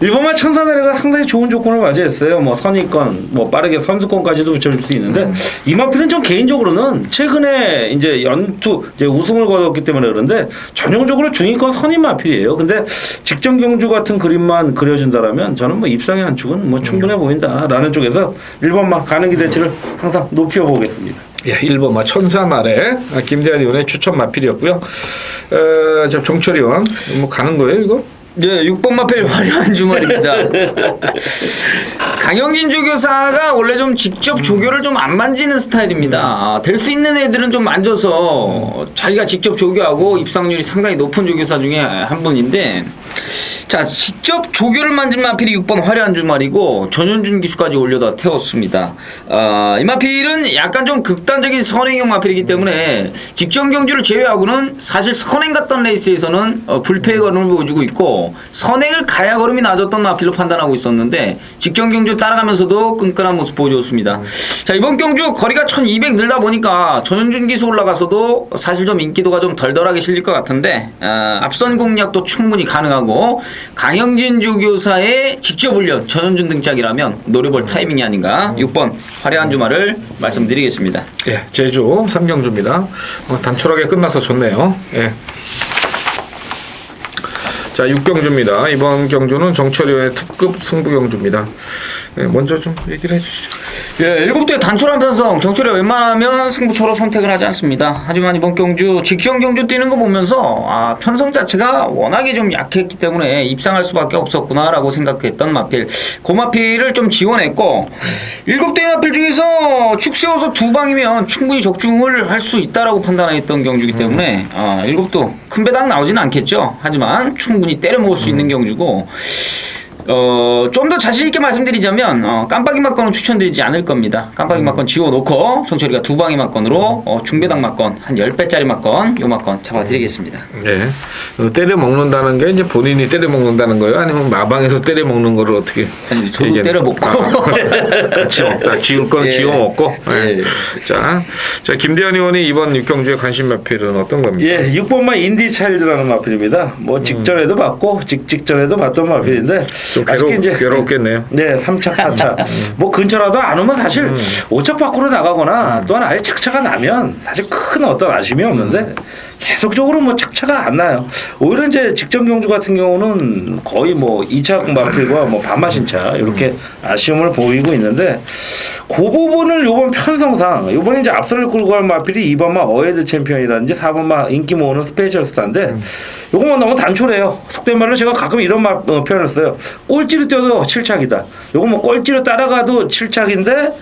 1번만 천사나래가 상당히 좋은 조건을 맞이했어요. 뭐 선의권, 뭐 빠르게 선수권까지도 붙여줄 수 있는데 이 마필은 전 개인적으로는 최근에 이제 연투 이제 우승을 거뒀기 때문에 그런데 전형적으로 중위권 선임 마필이에요. 근데 직전 경주 같은 그림만 그려준다라면 저는 뭐 입상의 한 축은 뭐 충분해 보인다라는 쪽에서 1번만 가는 기대치를 항상 높여보겠습니다. 예, 1번마 천사나래 김대한 의원의 추천 마필이었고요. 정철 의원 뭐 가는 거예요 이거? 네, 6번 마필 화려한 주말입니다. 강영진 조교사가 원래 좀 직접 조교를 좀 안 만지는 스타일입니다. 될 수 있는 애들은 좀 만져서 자기가 직접 조교하고 입상률이 상당히 높은 조교사 중에 한 분인데 자, 직접 조교를 만든 마필이 6번 화려한 주말이고 전현준 기수까지 올려다 태웠습니다. 이 마필은 약간 좀 극단적인 선행형 마필이기 때문에 직전 경주를 제외하고는 사실 선행 갔던 레이스에서는 불패의 걸음을 보여주고 있고 선행을 가야 걸음이 낮았던 마필로 판단하고 있었는데 직전 경주 따라가면서도 끈끈한 모습 보여줬습니다. 자, 이번 경주 거리가 1200 늘다 보니까 전현준 기수 올라가서도 사실 좀 인기도가 좀 덜덜하게 실릴 것 같은데 앞선 공략도 충분히 가능하고 강영진 조교사의 직접 훈련 전현준 등짝이라면 노려볼 타이밍이 아닌가. 6번 화려한 주말을 말씀드리겠습니다. 예, 제주 3경주입니다. 단촐하게 끝나서 좋네요. 예. 자, 6경주입니다. 이번 경주는 정철위원회 특급 승부 경주입니다. 예, 먼저 좀 얘기를 해주시죠. 예, 7대 단촐한 편성 정철이 웬만하면 승부처로 선택을 하지 않습니다. 하지만 이번 경주 직전 경주 뛰는 거 보면서 편성 자체가 워낙에 좀 약했기 때문에 입상할 수밖에 없었구나라고 생각했던 마필. 그 마필을 좀 지원했고 7대 마필 중에서 축 세워서 2방이면 충분히 적중을 할 수 있다라고 판단했던 경주이기 때문에 7도 큰 배당 나오지는 않겠죠. 하지만 충분히 때려 먹을 수 있는 경주고 좀 더 자신있게 말씀드리자면 깜빡이 막건은 추천드리지 않을 겁니다. 깜빡이 막건 지워놓고 정철이가 2방이 막건으로 중배당 막건 한 10배짜리 막건 요 막건 잡아드리겠습니다. 네. 때려 먹는다는 게 이제 본인이 때려 먹는다는 거예요? 아니면 마방에서 때려 먹는 거를 어떻게? 아니, 저도 때려 먹고 같이 먹다. 지울 건 지워 먹고. 네. 자, 김대현 의원이 이번 6경주의 관심 마필은 어떤 겁니까? 예, 6번만 인디 차일드라는 마필입니다. 뭐 직전에도 봤고 직전에도 봤던 마필인데 좀 괴롭겠네요. 네, 3차, 4차. 뭐 근처라도 안 오면 사실 5차 밖으로 나가거나 또는 아예 착차가 나면 사실 큰 어떤 아쉬움이 없는데 계속적으로 뭐 착차가 안 나요. 오히려 이제 직전 경주 같은 경우는 거의 뭐 2차 마필과 뭐 반마신차 이렇게 아쉬움을 보이고 있는데 그 부분을 요번 편성상 요번에 이제 앞선을 끌고 갈 마필이 2번마 어헤드 챔피언이라든지 4번마 인기 모으는 스페셜 스타인데 요거만 너무 단촐해요. 속된 말로 제가 가끔 이런 표현을 써요. 꼴찌로 뛰어도 7착이다. 요거 뭐 꼴찌로 따라가도 7착인데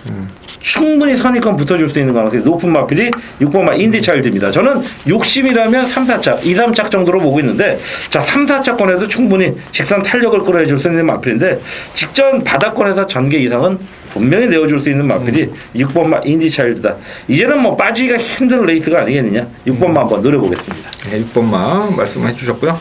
충분히 선입견 붙어줄 수 있는 가능성이 높은 마필이 6번마 인디차일드입니다. 저는 욕심이라면 3, 4차, 2, 3차 정도로 보고 있는데 자 3, 4차권에서 충분히 직선 탄력을 끌어내줄 수 있는 마필인데 직전 바닥권에서 전개 이상은 분명히 내어줄 수 있는 마필이 6번마 인디차일드다. 이제는 뭐 빠지기가 힘든 레이스가 아니겠느냐. 6번마 한번 노려보겠습니다. 네, 6번마 말씀해 주셨고요.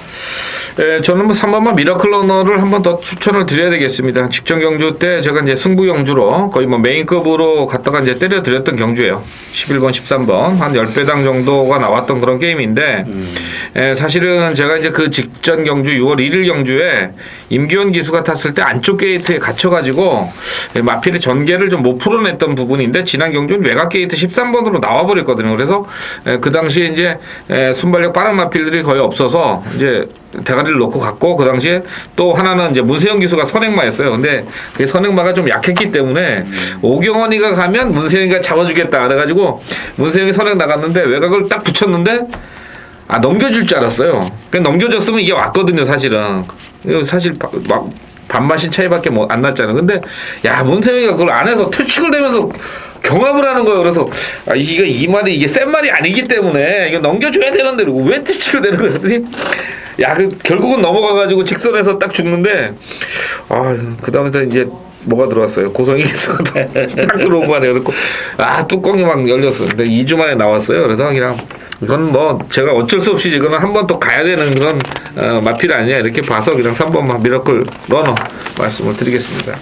예, 저는 뭐 3번마 미라클 러너를 한 번 더 추천을 드려야 되겠습니다. 직전 경주 때 제가 이제 승부 경주로 거의 뭐 메인급으로 갔다가 이제 때려 드렸던 경주예요. 11번, 13번 한 10배당 정도가 나왔던 그런 게임인데 예, 사실은 제가 이제 그 직전 경주 6월 1일 경주에 임기원 기수가 탔을 때 안쪽 게이트에 갇혀가지고 예, 마필의 전개를 좀 못 풀어냈던 부분인데 지난 경주는 외곽 게이트 13번으로 나와버렸거든요. 그래서 예, 그 당시에 이제 순발력 빠른 마필들이 거의 없어서 이제 대가리를 놓고 갔고 그 당시에 또 하나는 이제 문세영 기수가 선행마였어요. 근데 그 선행마가 좀 약했기 때문에 오경원이가 가면 문세영이가 잡아주겠다 그래가지고 문세영이 선행 나갔는데 외곽을 딱 붙였는데 넘겨줄 줄 알았어요. 그냥 넘겨줬으면 이게 왔거든요. 사실은 사실 반마신 차이밖에 안 났잖아요. 근데 야 문세영이가 그걸 안에서 퇴칙을 대면서 경합을 하는 거예요. 그래서 이 말이 이게 센 말이 아니기 때문에 이거 넘겨줘야 되는데 왜 퇴칙을 대는 거였더니 결국은 넘어가가지고 직선에서 딱 죽는데 그 다음에 이제 뭐가 들어왔어요. 고성이 기수가 딱 들어온 거 아니에요. 그래서 뚜껑이 막 열렸어요. 근데 2주 만에 나왔어요. 그래서 그냥 이건 뭐 제가 어쩔 수 없이 이거는 한 번 더 가야 되는 그런 마필 아니냐 이렇게 봐서 그냥 3번만 미라클 러너 말씀을 드리겠습니다.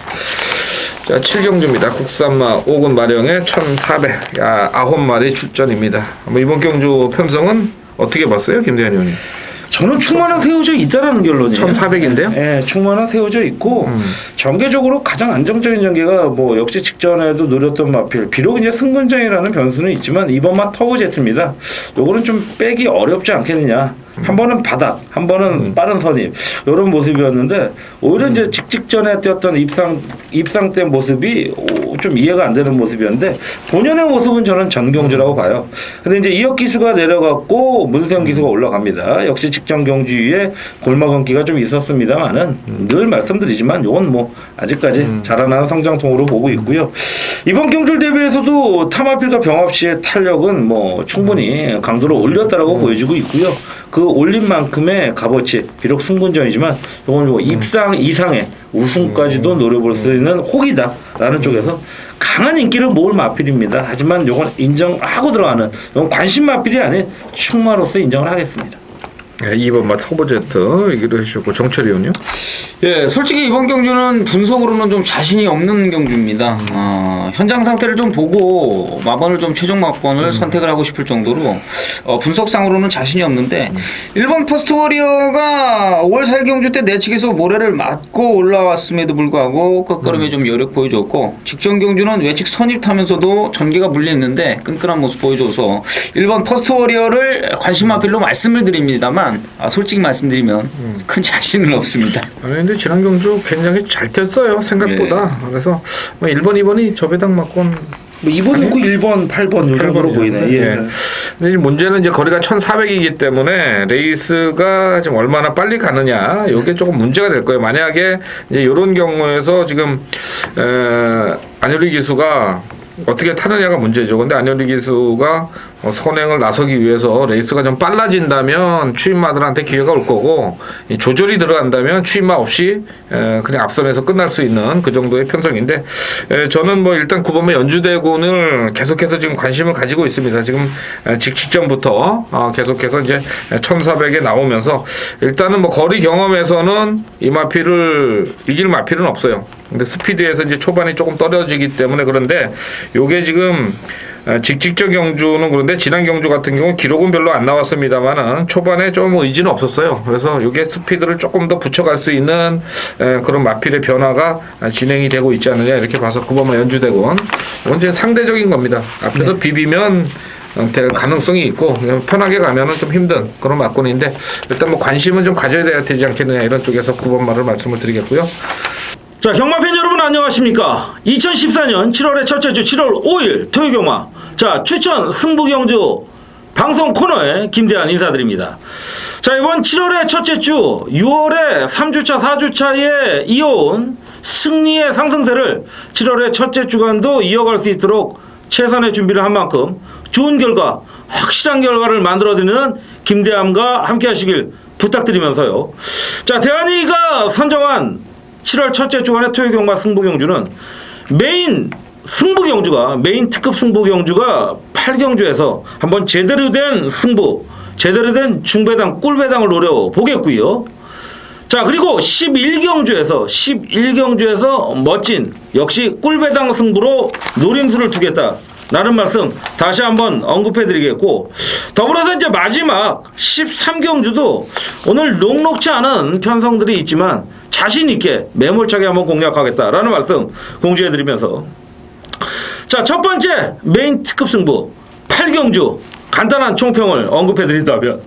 자, 7경주입니다. 국산마 5군 마령에 1400 9마리 출전입니다. 이번 경주 편성은 어떻게 봤어요? 김대현 의원님? 저는 충만은 세워져 있다라는 결론이에요. 1,400인데요? 네, 충만은 세워져 있고 전개적으로 가장 안정적인 전개가 뭐 역시 직전에도 노렸던 마필. 비록 이제 승군장이라는 변수는 있지만 이번만 터보제트입니다. 요거는 좀 빼기 어렵지 않겠느냐. 한 번은 바닥, 한 번은 빠른 선입 이런 모습이었는데 오히려 이제 직전에 뛰었던 입상 때 모습이 좀 이해가 안 되는 모습이었는데 본연의 모습은 저는 전경주라고 봐요. 근데 이제 이혁 기수가 내려갔고 문세영 기수가 올라갑니다. 역시 직전 경주에 골마검기가 좀 있었습니다만은 늘 말씀드리지만 이건 뭐 아직까지 자라나는 성장통으로 보고 있고요. 이번 경주를 대비해서도 타마필과 병합 시의 탄력은 뭐 충분히 강도를 올렸다라고 보여지고 있고요. 그 올린 만큼의 값어치 비록 승분전이지만 이건 뭐 입상 이상의 우승까지도 노려볼 수 있는 혹이다라는 쪽에서 강한 인기를 모을 마필입니다. 하지만 이건 인정하고 들어가는 이건 관심 마필이 아닌 충마로서 인정을 하겠습니다. 네, 2번 맛 터보제트 얘기를 해주셨고 정철이군요. 예, 솔직히 이번 경주는 분석으로는 좀 자신이 없는 경주입니다. 현장 상태를 좀 보고 마번을 좀 최종 마번을 선택을 하고 싶을 정도로 분석상으로는 자신이 없는데 1번 퍼스트 워리어가 5월 4일 경주 때 내측에서 모래를 맞고 올라왔음에도 불구하고 끝걸음에 좀 여력 보여줬고 직전 경주는 외측 선입 타면서도 전개가 물려있는데 끈끈한 모습 보여줘서 1번 퍼스트 워리어를 관심 마필로 말씀을 드립니다만 솔직히 말씀드리면 큰 자신은 없습니다. 아니 근데 지난 경주 굉장히 잘 뛰었어요 생각보다. 네. 그래서 뭐 1번 2번이 저배당 맞곤 뭐 2번 놓고 1번 8번 요 정도로 보이네. 예. 근데 문제는 이제 거리가 1,400이기 때문에 레이스가 지금 얼마나 빨리 가느냐 이게 조금 문제가 될 거예요. 만약에 이제 이런 경우에서 지금 안효리 기수가 어떻게 타느냐가 문제죠. 근데 안효리 기수가 선행을 나서기 위해서 레이스가 좀 빨라진다면 추임마들한테 기회가 올 거고 조절이 들어간다면 추임마 없이 그냥 앞선에서 끝날 수 있는 그 정도의 편성인데 저는 뭐 일단 9번의 연주대군을 계속해서 지금 관심을 가지고 있습니다. 지금 직전부터 계속해서 이제 1400에 나오면서 일단은 뭐 거리 경험에서는 이 마필을 이길 마필은 없어요. 근데 스피드에서 이제 초반이 조금 떨어지기 때문에 그런데 요게 지금 직직적 경주는 그런데 지난 경주 같은 경우 기록은 별로 안 나왔습니다만은 초반에 좀 의지는 없었어요. 그래서 이게 스피드를 조금 더 붙여갈 수 있는 그런 마필의 변화가 진행이 되고 있지 않느냐 이렇게 봐서 9번만 연주되고 이건 이제 상대적인 겁니다. 앞에서 네. 비비면 될 가능성이 있고 편하게 가면은 좀 힘든 그런 막군인데 일단 뭐 관심은 좀 가져야 되지 않겠느냐 이런 쪽에서 9번 말을 말씀을 드리겠고요. 자, 경마팬 여러분 안녕하십니까? 2014년 7월의 첫째 주 7월 5일 토요 경마. 자, 추천 승부 경주 방송 코너에 김대한 인사드립니다. 자, 이번 7월의 첫째 주 6월의 3주차 4주차에 이어온 승리의 상승세를 7월의 첫째 주간도 이어갈 수 있도록 최선의 준비를 한 만큼 좋은 결과, 확실한 결과를 만들어드리는 김대함과 함께 하시길 부탁드리면서요. 자, 대한이가 선정한 7월 첫째 주간의 토요 경마 승부 경주는 메인 승부 경주가 메인 특급 승부 경주가 8경주에서 한번 제대로 된 승부, 제대로 된 중배당, 꿀배당을 노려보겠고요. 자, 그리고 11경주에서 멋진 역시 꿀배당 승부로 노림수를 두겠다. 라는 말씀 다시 한번 언급해드리겠고 더불어서 이제 마지막 13경주도 오늘 녹록치 않은 편성들이 있지만 자신있게 매몰차게 한번 공략하겠다라는 말씀 공지해드리면서 자, 첫 번째 메인 특급 승부 8경주 간단한 총평을 언급해드린다면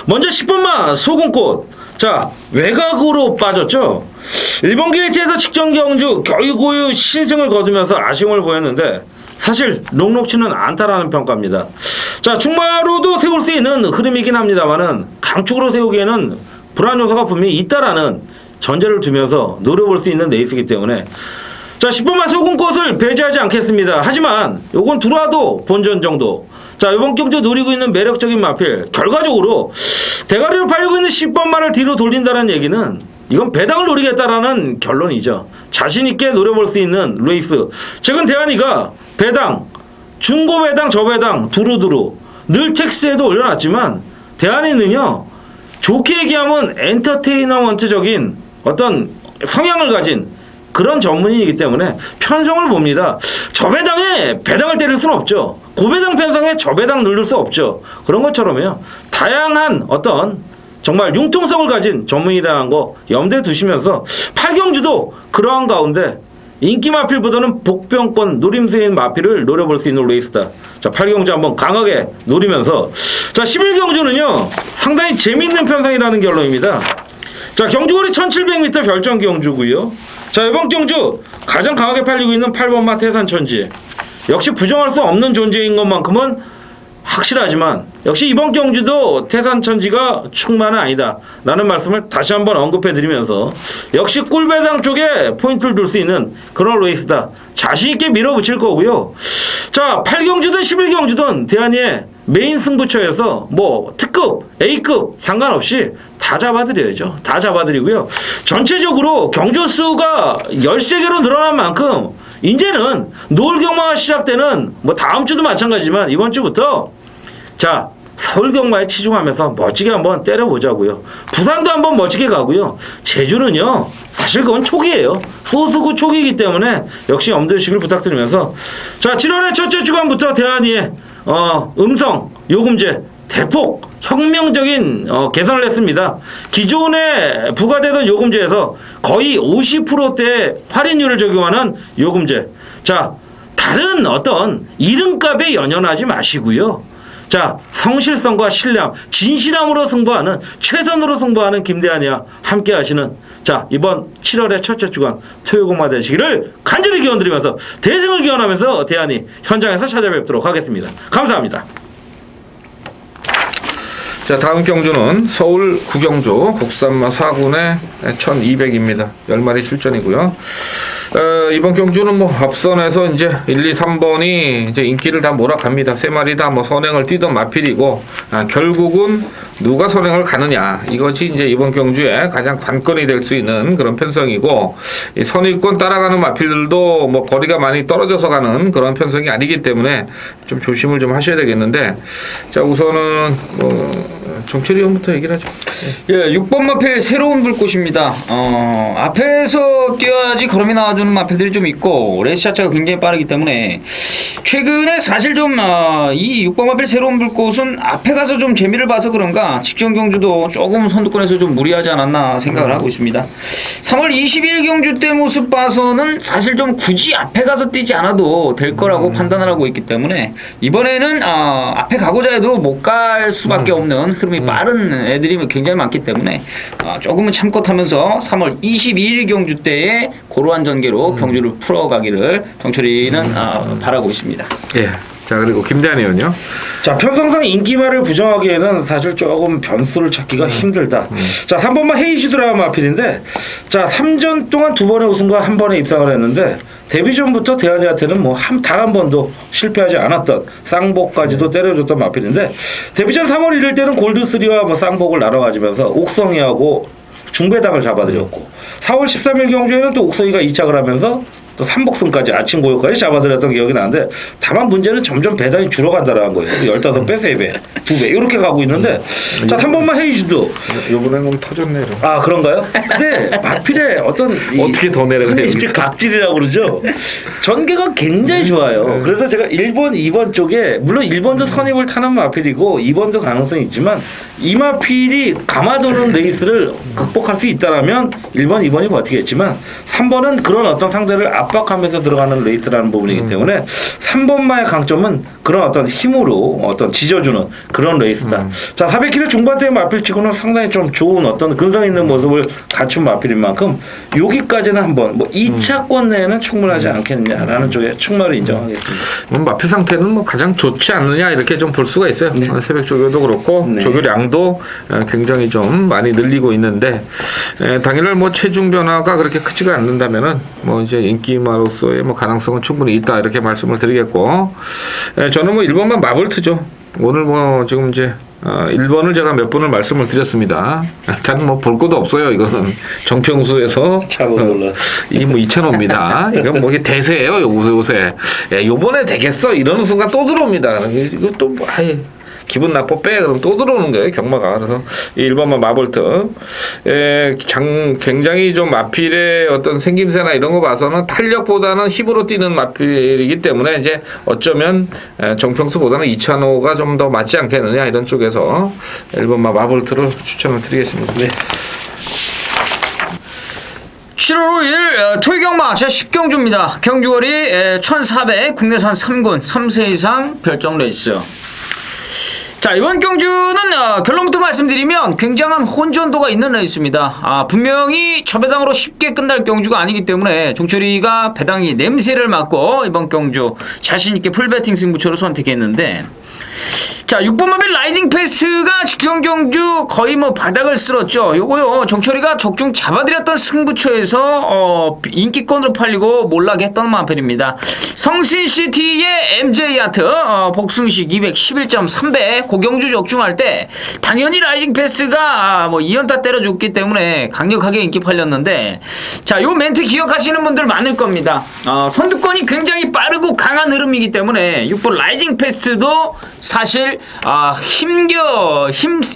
먼저 10번마 소금꽃. 자, 외곽으로 빠졌죠. 일본 게이트에서 직전 경주 겨우고유 신승을 거두면서 아쉬움을 보였는데 사실 녹록치는 않다라는 평가입니다. 자, 중마로도 세울 수 있는 흐름이긴 합니다만은 강축으로 세우기에는 불안 요소가 분명히 있다라는 전제를 두면서 노려볼 수 있는 레이스이기 때문에 자, 10번만 소금꽃을 배제하지 않겠습니다. 하지만 요건 들어와도 본전 정도. 자, 이번 경주 노리고 있는 매력적인 마필 결과적으로 대가리를 팔리고 있는 10번만을 뒤로 돌린다는 얘기는 이건 배당을 노리겠다라는 결론이죠. 자신있게 노려볼 수 있는 레이스. 최근 대한이가 배당, 중고 배당, 저배당 두루두루 늘 텍스에도 올려놨지만 대한이는요 좋게 얘기하면 엔터테이너먼트적인 어떤 성향을 가진 그런 전문인이기 때문에 편성을 봅니다. 저배당에 배당을 때릴 수는 없죠. 고배당 편성에 저배당 누를 수 없죠. 그런 것처럼요 다양한 어떤 정말 융통성을 가진 전문이라는 거 염두에 두시면서 8경주도 그러한 가운데 인기 마필보다는 복병권 노림수인 마필을 노려볼 수 있는 레이스다. 자, 8경주 한번 강하게 노리면서 자, 11경주는요 상당히 재미있는 편성이라는 결론입니다. 자, 경주거리 1700m 별정 경주고요. 자, 이번 경주 가장 강하게 팔리고 있는 8번마 태산천지 역시 부정할 수 없는 존재인 것만큼은 확실하지만 역시 이번 경주도 태산천지가 충만은 아니다 라는 말씀을 다시 한번 언급해드리면서 역시 꿀배당 쪽에 포인트를 둘 수 있는 그런 레이스다. 자신있게 밀어붙일 거고요. 자, 8경주든 11경주든 대한이의 메인 승부처에서 뭐 특급, A급 상관없이 다 잡아드려야죠. 다 잡아드리고요. 전체적으로 경주 수가 13개로 늘어난 만큼 이제는 노을 경마가 시작되는 뭐 다음 주도 마찬가지지만 이번 주부터 자 서울 경마에 치중하면서 멋지게 한번 때려보자고요. 부산도 한번 멋지게 가고요. 제주는요 사실 그건 초기예요. 소수구 초기이기 때문에 역시 염두의식을 부탁드리면서 자 7월의 첫째 주간부터 대한이의 음성 요금제 대폭 혁명적인 개선을 했습니다. 기존에 부과되던 요금제에서 거의 50%대 할인율을 적용하는 요금제. 자 다른 어떤 이름값에 연연하지 마시고요. 자 성실성과 신뢰함, 진실함으로 승부하는 최선으로 승부하는 김대한이와 함께 하시는 자 이번 7월의 첫째 주간 토요공마 되시기를 간절히 기원드리면서 대승을 기원하면서 대한이 현장에서 찾아뵙도록 하겠습니다. 감사합니다. 자 다음 경주는 서울 구경주 국산마 4군의 1200입니다. 10마리 출전이고요. 이번 경주는 뭐 앞선에서 이제 1, 2, 3번이 이제 인기를 다 몰아갑니다. 3마리 다 뭐 선행을 뛰던 마필이고 결국은 누가 선행을 가느냐 이것이 이제 이번 경주에 가장 관건이 될 수 있는 그런 편성이고 이 선의권 따라가는 마필들도 뭐 거리가 많이 떨어져서 가는 그런 편성이 아니기 때문에 좀 조심을 좀 하셔야 되겠는데 자 우선은 정철이 형부터 얘기를 하죠. 예, 6번 마필 새로운 불꽃입니다. 앞에서 뛰어야지 걸음이 나와주는 마필들이 좀 있고 레이스 자체가 굉장히 빠르기 때문에 최근에 사실 좀 이 6번 마필 새로운 불꽃은 앞에 가서 좀 재미를 봐서 그런가 직전 경주도 조금 선두권에서 좀 무리하지 않았나 생각을 하고 있습니다. 3월 20일 경주 때 모습 봐서는 사실 좀 굳이 앞에 가서 뛰지 않아도 될 거라고 판단을 하고 있기 때문에 이번에는 앞에 가고자 해도 못 갈 수밖에 없는 흐름이 빠른 애들이 굉장히 많기 때문에 조금은 참고 타면서 3월 22일 경주 때에 고루한 전개로 경주를 풀어가기를 정철이는 바라고 있습니다. 예. 자 그리고 김대한이 의원요. 자 편성상 인기마를 부정하기에는 사실 조금 변수를 찾기가 힘들다. 자 3번마 헤이즈드라 마필인데 자 3전 동안 2번의 우승과 1번에 입상을 했는데 데뷔 전부터 대한이한테는 뭐 단 한 번도 실패하지 않았던 쌍복까지도 때려줬던 마필인데 데뷔 전 3월 1일 때는 골드3와 뭐 쌍복을 나눠가지면서 옥성이하고 중배당을 잡아들였고 4월 13일 경주에는 또 옥성이가 2착을 하면서 또 3복승까지 아침 고요까지 잡아들였던 기억이 나는데 다만 문제는 점점 배당이 줄어간다라는 거예요. 15배, 3배, 2배 이렇게 가고 있는데 자 3번만 헤이즈드 요번에는 좀 터졌네요. 아 그런가요? 근데 마필의 어떤 어떻게 더 내려가요? 이제 각질이라고 그러죠. 전개가 굉장히 좋아요. 그래서 제가 1번, 2번 쪽에 물론 1번도 선입을 타는 마필이고 2번도 가능성이 있지만 이 마필이 감아도는 레이스를 극복할 수 있다라면 1번, 2번이 버티겠지만 3번은 그런 어떤 상대를 압박하면서 들어가는 레이스라는 부분이기 때문에 3번마의 강점은 그런 어떤 힘으로 어떤 지져주는 그런 레이스다. 자 400km 중반대의 마필치고는 상당히 좀 좋은 어떤 근성 있는 모습을 갖춘 마필인 만큼 여기까지는 한번 뭐 2차권 내에는 충분하지 않겠느냐라는 쪽에 충분히 인정하겠습니다. 마필 상태는 뭐 가장 좋지 않느냐 이렇게 좀 볼 수가 있어요. 네. 새벽 조교도 그렇고 네. 조교량도 굉장히 좀 많이 늘리고 있는데 당일날 뭐 체중 변화가 그렇게 크지가 않는다면은 뭐 이제 인기마로서의 뭐 가능성은 충분히 있다 이렇게 말씀을 드리겠고 저는 뭐 1번만 마블트죠. 오늘 뭐 지금 이제 1번을 제가 몇 번을 말씀을 드렸습니다. 일단 뭐 볼 것도 없어요. 이거는 정평수에서 이 뭐 2,000호입니다. 이건 뭐 이게 대세예요. 요새 요번에 되겠어 이러는 순간 또 들어옵니다. 이것도 뭐 아예 기분 나빠 빼 그럼 또 들어오는 거예요 경마가. 그래서 이 1번만 마블트 굉장히 좀 마필의 어떤 생김새나 이런 거 봐서는 탄력보다는 힘으로 뛰는 마필이기 때문에 이제 어쩌면 정평수보다는 2,005가 좀 더 맞지 않겠느냐 이런 쪽에서 1번만 마블트를 추천을 드리겠습니다. 네. 7월 5일 토요경마 제10경주입니다. 경주거리 1400 국내산 3군 3세 이상 별정 레이스. 자 이번 경주는 결론부터 말씀드리면 굉장한 혼전도가 있는 레이스입니다. 분명히 저배당으로 쉽게 끝날 경주가 아니기 때문에 종철이가 배당이 냄새를 맡고 이번 경주 자신있게 풀배팅 승부처를 선택했는데 자, 6번 마필 라이징 패스트가 직전 경주 거의 뭐 바닥을 쓸었죠. 요거요, 정철이가 적중 잡아들였던 승부처에서 인기권으로 팔리고 몰락했던 마필입니다. 성신시티의 MJ 야트 복승식 211.3배 고경주 적중할 때 당연히 라이징 패스트가 뭐 2연타 때려줬기 때문에 강력하게 인기 팔렸는데, 자, 요 멘트 기억하시는 분들 많을 겁니다. 선두권이 굉장히 빠르고 강한 흐름이기 때문에 6번 라이징 패스트도 사실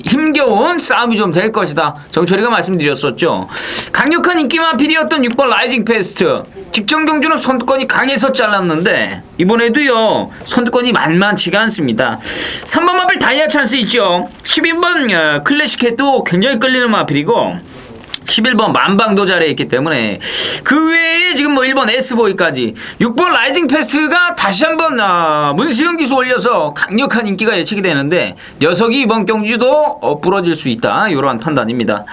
힘겨운 싸움이 좀 될 것이다. 정철이가 말씀드렸었죠. 강력한 인기 마필이었던 6번 라이징 패스트, 직전 경주는 선두권이 강해서 잘랐는데 이번에도요 선두권이 만만치가 않습니다. 3번 마필 다이아 찬스 있죠. 12번 클래식해도 굉장히 끌리는 마필이고 11번 만방도 잘해있기 때문에 그 외에 지금 뭐 1번 S보이까지 6번 라이징 패스트가 다시 한번 문수영 기수 올려서 강력한 인기가 예측이 되는데 녀석이 이번 경주도 부러질 수 있다, 이러한 판단입니다.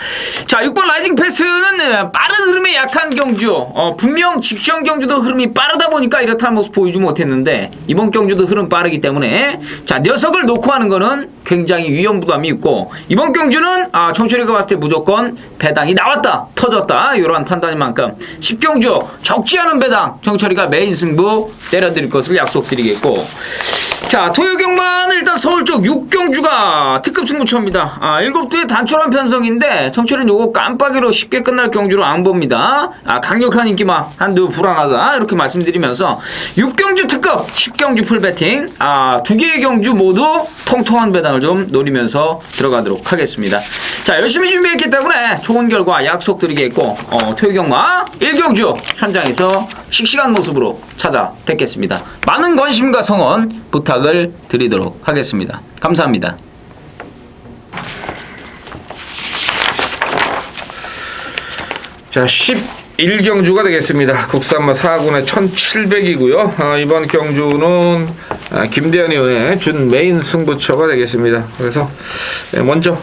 자, 6번 라이징 패스트는 빠른 흐름에 약한 경주, 분명 직전 경주도 흐름이 빠르다 보니까 이렇다는 모습 보여주지 못했는데 이번 경주도 흐름 빠르기 때문에 자, 녀석을 놓고 하는 거는 굉장히 위험 부담이 있고 이번 경주는 정철이가 봤을 때 무조건 배당이 나왔다, 터졌다, 이러한 판단인 만큼 10경주 적지 않은 배당 정철이가 메인 승부 때려드릴 것을 약속드리겠고, 자, 토요경마는 일단 서울 쪽 6경주가 특급 승부처입니다. 7두의 단촐한 편성인데 정철이는 요거 깜빡이로 쉽게 끝날 경주로 안 봅니다. 강력한 인기마 한두 불안하다, 이렇게 말씀드리면서 6경주 특급 10경주 풀배팅 2개의 경주 모두 통통한 배당을 좀 노리면서 들어가도록 하겠습니다. 자, 열심히 준비했기 때문에 좋은 결과 약속드리겠고 토요경마 1경주 현장에서 씩씩한 모습으로 찾아뵙겠습니다. 많은 관심과 성원 부탁을 드리도록 하겠습니다. 감사합니다. 자, 11경주가 되겠습니다. 국산마 4군의 1700이고요. 이번 경주는 김대현 의원의 준 메인 승부처가 되겠습니다. 그래서 먼저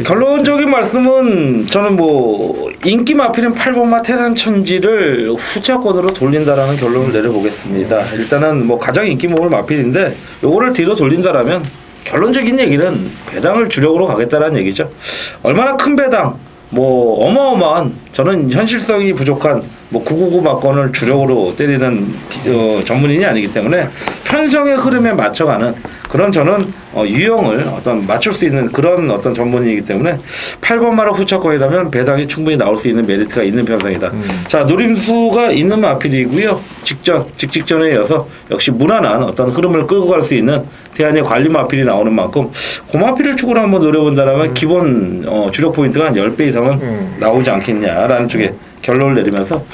결론적인 말씀은 저는 뭐 인기 마필은 8번마 태산천지를 후차권으로 돌린다라는 결론을 내려보겠습니다. 일단은 뭐 가장 인기 모을 마필인데 요거를 뒤로 돌린다라면 결론적인 얘기는 배당을 주력으로 가겠다라는 얘기죠. 얼마나 큰 배당, 뭐 어마어마한, 저는 현실성이 부족한 뭐 999 막건을 주력으로 때리는 전문인이 아니기 때문에 편성의 흐름에 맞춰가는 그런 저는 유형을 맞출 수 있는 그런 전문인이기 때문에 8번마로 후차권이라면 배당이 충분히 나올 수 있는 메리트가 있는 편성이다. 자, 노림수가 있는 마필이고요. 직전에 이어서 역시 무난한 흐름을 끌고 갈 수 있는 대한의 관리 마필이 나오는 만큼 그 마필을 축으로 한번 노려본다면 기본 주력 포인트가 한 10배 이상은 나오지 않겠냐라는 쪽에 결론을 내리면서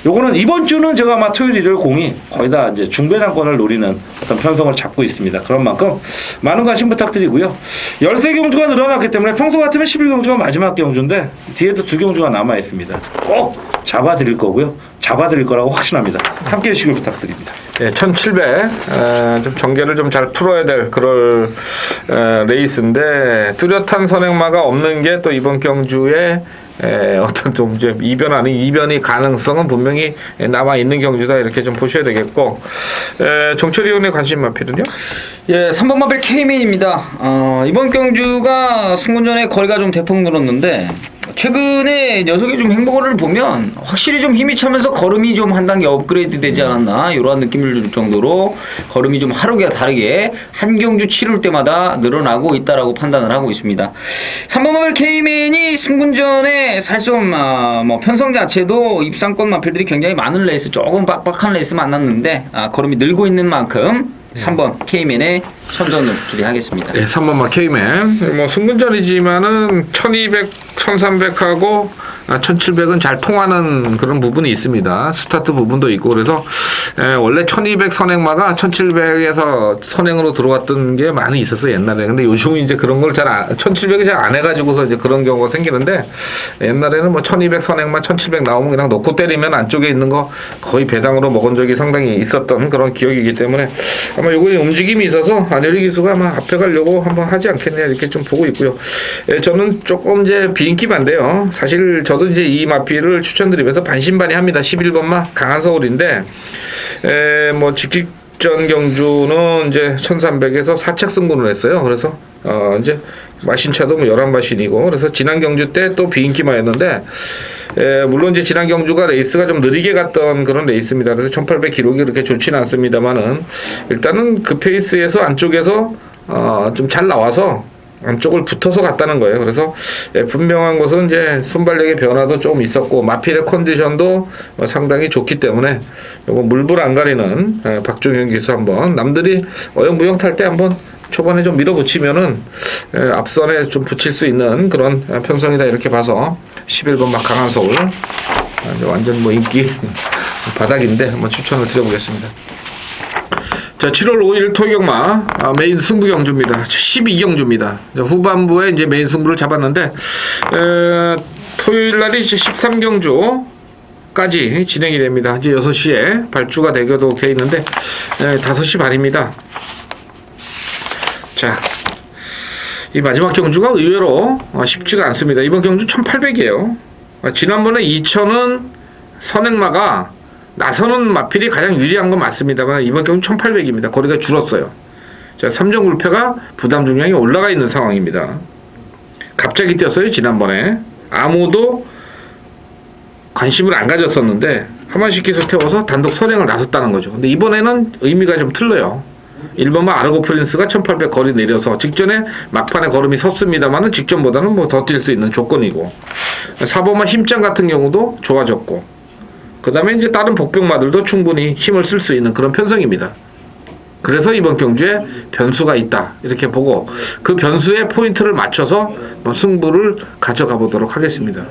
요거는 이번 주는 제가 아마 토요일 일요일 공이 거의 다 이제 중배당권을 노리는 편성을 잡고 있습니다. 그런 만큼 많은 관심 부탁드리고요. 13경주가 늘어났기 때문에 평소 같으면 11경주가 마지막 경주인데 뒤에도 2경주가 남아 있습니다. 꼭 잡아드릴 거고요. 잡아드릴 거라고 확신합니다. 함께 해주시길 부탁드립니다. 예, 1700 좀 전개를 좀 잘 풀어야 될 그럴 레이스인데 뚜렷한 선행마가 없는 게 또 이번 경주에 어떤 좀 이제 이변이 가능성은 분명히 남아 있는 경주다, 이렇게 좀 보셔야 되겠고, 정철이 의원의 관심 마필은요? 예, 3번 마필 K맨입니다. 이번 경주가 승문전에 거리가 좀 대폭 늘었는데 최근에 녀석의 좀 행보를 보면 확실히 좀 힘이 차면서 걸음이 좀 한 단계 업그레이드 되지 않았나, 이러한 느낌을 줄 정도로 걸음이 좀 하루가 다르게 한 경주 치룰 때마다 늘어나고 있다라고 판단을 하고 있습니다. 3번 마필 K맨이 승군전에 사실 뭐 편성 자체도 입상권 마필들이 굉장히 많은 레이스, 조금 빡빡한 레이스 만났는데 걸음이 늘고 있는 만큼 3번 K맨의 선전을 기대하겠습니다. 네, 3번마 K맨. 뭐 승분전이지만은 1200, 1300하고 1700은 잘 통하는 그런 부분이 있습니다. 스타트 부분도 있고, 그래서 원래 1200 선행마가 1700에서 선행으로 들어왔던 게 많이 있었어 옛날에. 근데 요즘은 이제 그런 걸 1700이 잘 안 해가지고서 이제 그런 경우가 생기는데, 옛날에는 뭐 1200 선행마 1700 나오면 그냥 놓고 때리면 안쪽에 있는 거 거의 배당으로 먹은 적이 상당히 있었던 그런 기억이기 때문에 아마 요거에 움직임이 있어서 안효리 기수가 아마 앞에 가려고 한번 하지 않겠냐, 이렇게 좀 보고 있고요. 저는 조금 이제 비인기 반대요. 사실 저도 이제 이 마필을 추천드리면서 반신반의합니다. 11번마 강한 서울인데 뭐 직전 경주는 이제 1300에서 4착 승부를 했어요. 그래서 이제 마신차도 뭐 11마신이고 그래서 지난 경주 때 또 비인기마였는데 물론 이제 지난 경주가 레이스가 좀 느리게 갔던 그런 레이스입니다. 그래서 1800 기록이 그렇게 좋지는 않습니다만은 일단은 그 페이스에서 안쪽에서 좀 잘 나와서 안쪽을 붙어서 갔다는 거예요. 그래서 분명한 것은 이제 순발력의 변화도 조금 있었고 마필의 컨디션도 상당히 좋기 때문에 요거 물불 안 가리는 박종현 기수 한번 남들이 어영부영 탈 때 한번 초반에 좀 밀어붙이면은 앞선에 좀 붙일 수 있는 그런 편성이다 이렇게 봐서 11번 막 강한 서울 완전 뭐 인기 바닥인데 한번 추천을 드려보겠습니다. 자, 7월 5일 토요경마 메인 승부 경주입니다. 12경주입니다. 후반부에 이제 메인 승부를 잡았는데 토요일 날이 이제 13경주까지 진행이 됩니다. 이제 6시에 발주가 대교도 돼 있는데 5시 반입니다. 자, 이 마지막 경주가 의외로 쉽지가 않습니다. 이번 경주 1800이에요. 지난번에 2000은 선행마가 나서는 마필이 가장 유리한 건 맞습니다만 이번 경주 1800입니다. 거리가 줄었어요. 자, 3점 굴패가 부담 중량이 올라가 있는 상황입니다. 갑자기 뛰었어요. 지난번에 아무도 관심을 안 가졌었는데 하만시키서 태워서 단독 선행을 나섰다는 거죠. 근데 이번에는 의미가 좀 틀려요. 1번마 아르고 프린스가 1800 거리 내려서 직전에 막판에 걸음이 섰습니다만은 직전보다는 뭐 더 뛸 수 있는 조건이고 4번마 힘짱 같은 경우도 좋아졌고 그 다음에 이제 다른 복병마들도 충분히 힘을 쓸 수 있는 그런 편성입니다. 그래서 이번 경주에 변수가 있다 이렇게 보고 그 변수에 포인트를 맞춰서 승부를 가져가 보도록 하겠습니다.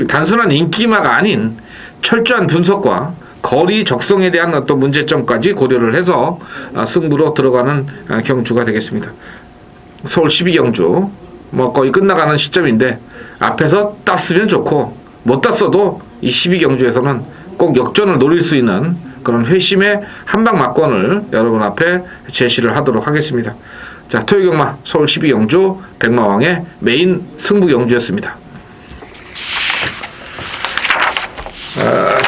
단순한 인기마가 아닌 철저한 분석과 거리 적성에 대한 어떤 문제점까지 고려를 해서 승부로 들어가는 경주가 되겠습니다. 서울 12경주 뭐 거의 끝나가는 시점인데 앞에서 땄으면 좋고 못 땄어도 이 12경주에서는 꼭 역전을 노릴 수 있는 그런 회심의 한방 막권을 여러분 앞에 제시를 하도록 하겠습니다. 자, 토요경마 서울 12경주 백마왕의 메인 승부 경주였습니다.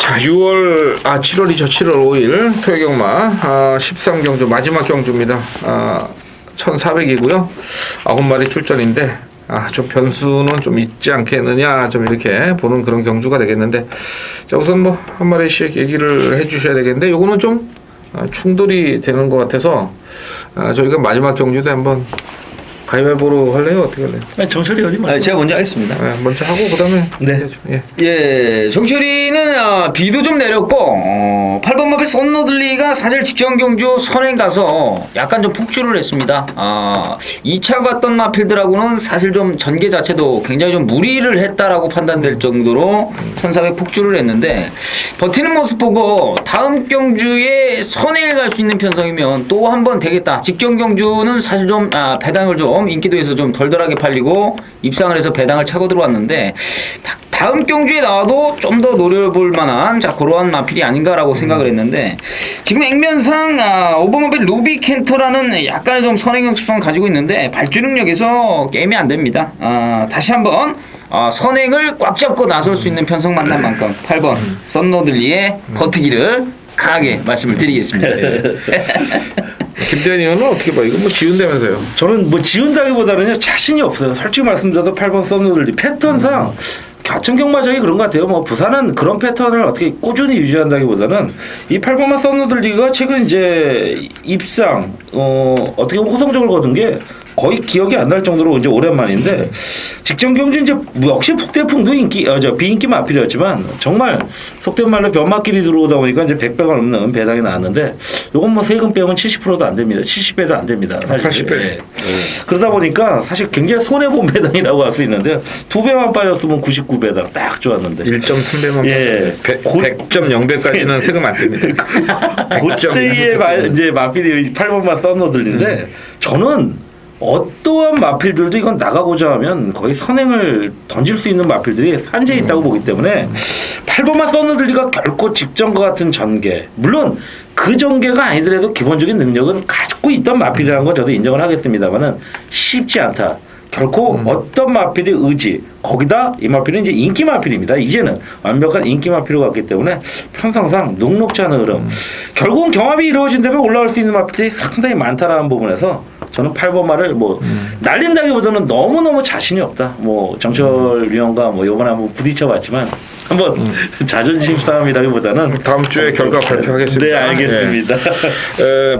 자, 7월이죠. 7월 5일 토요경마 13경주 마지막 경주입니다. 1400이고요. 9마리 출전인데 좀 변수는 좀 있지 않겠느냐 좀 이렇게 보는 그런 경주가 되겠는데 자, 우선 뭐 한 마리씩 얘기를 해 주셔야 되겠는데 요거는 좀 충돌이 되는 것 같아서 저희가 마지막 경주도 한번 가위바위보로 할래요? 어떻게 할래요? 정철이 어디 말씀? 제가 먼저 하겠습니다. 먼저 하고 그 다음에 예, 정철이는 비도 좀 내렸고 8번 마필 썬너들리가 사실 직전 경주 선행 가서 약간 좀 폭주를 했습니다. 2차 갔던 마필들하고는 사실 좀 전개 자체도 굉장히 좀 무리를 했다라고 판단될 정도로 1400 폭주를 했는데 버티는 모습 보고 다음 경주에 선행을 갈 수 있는 편성이면 또 한 번 되겠다. 직전 경주는 사실 좀 배당을 좀 인기도에서 좀 덜덜하게 팔리고 입상을 해서 배당을 차고 들어왔는데 다음 경주에 나와도 좀 더 노려볼 만한 그러한 마필이 아닌가라고 생각을 했는데 지금 액면상 오버마필 루비 캔터라는 약간의 좀 선행형 특성을 가지고 있는데 발주 능력에서 게임이 안 됩니다. 다시 한번 선행을 꽉 잡고 나설 수 있는 편성 만난 만큼 8번 썬노들리의 버티기를 강하게 말씀을 드리겠습니다. 김대현 의원은 어떻게 봐요? 이거 뭐 지운다면서요? 저는 뭐 지운다기보다는요 자신이 없어요. 솔직히 말씀드려도 8번 썬노들리 패턴상 같은 경마장이 그런 것 같아요. 뭐 부산은 그런 패턴을 어떻게 꾸준히 유지한다기보다는 이 8번만 썬노들리가 최근 이제 입상 어떻게 보면 호성적을 거둔 게 거의 기억이 안 날 정도로 이제 오랜만인데 직전 경주 이제 역시 북대풍도 비인기 마필이었지만 정말 속된 말로 변마끼리 들어오다 보니까 이제 100배가 넘는 배당이 나왔는데 요건 뭐 세금 빼면 70%도 안 됩니다. 70배도 안 됩니다. 사실. 80배. 예. 그러다 보니까 사실 굉장히 손해본 배당이라고 할 수 있는데 2배만 빠졌으면 99배당 딱 좋았는데 1.3배만 예. 100.0배까지는 세금 안 됩니다. 그때의 이제 마필이 8번만 썬노들인데 저는 어떠한 마필들도 이건 나가고자 하면 거의 선행을 던질 수 있는 마필들이 산재에 있다고 보기 때문에 8번만 썬노들리가 결코 직전과 같은 전개 물론 그 전개가 아니더라도 기본적인 능력은 갖고 있던 마필이라는 건 저도 인정을 하겠습니다만은 쉽지 않다. 결코 어떤 마필이 의지 거기다 이 마필은 이제 인기 마필입니다. 이제는 완벽한 인기 마필로 갔기 때문에 편성상 녹록지 않은 흐름. 결국은 경합이 이루어진다면 올라올 수 있는 마필이 상당히 많다라는 부분에서 저는 8번 말을 뭐 날린다기보다는 너무너무 자신이 없다. 뭐 정철 위원과 뭐 이번에 한번 부딪혀봤지만 한번 자존심 싸움이라기보다는 다음 주에 결과 발표하겠습니다. 네, 알겠습니다.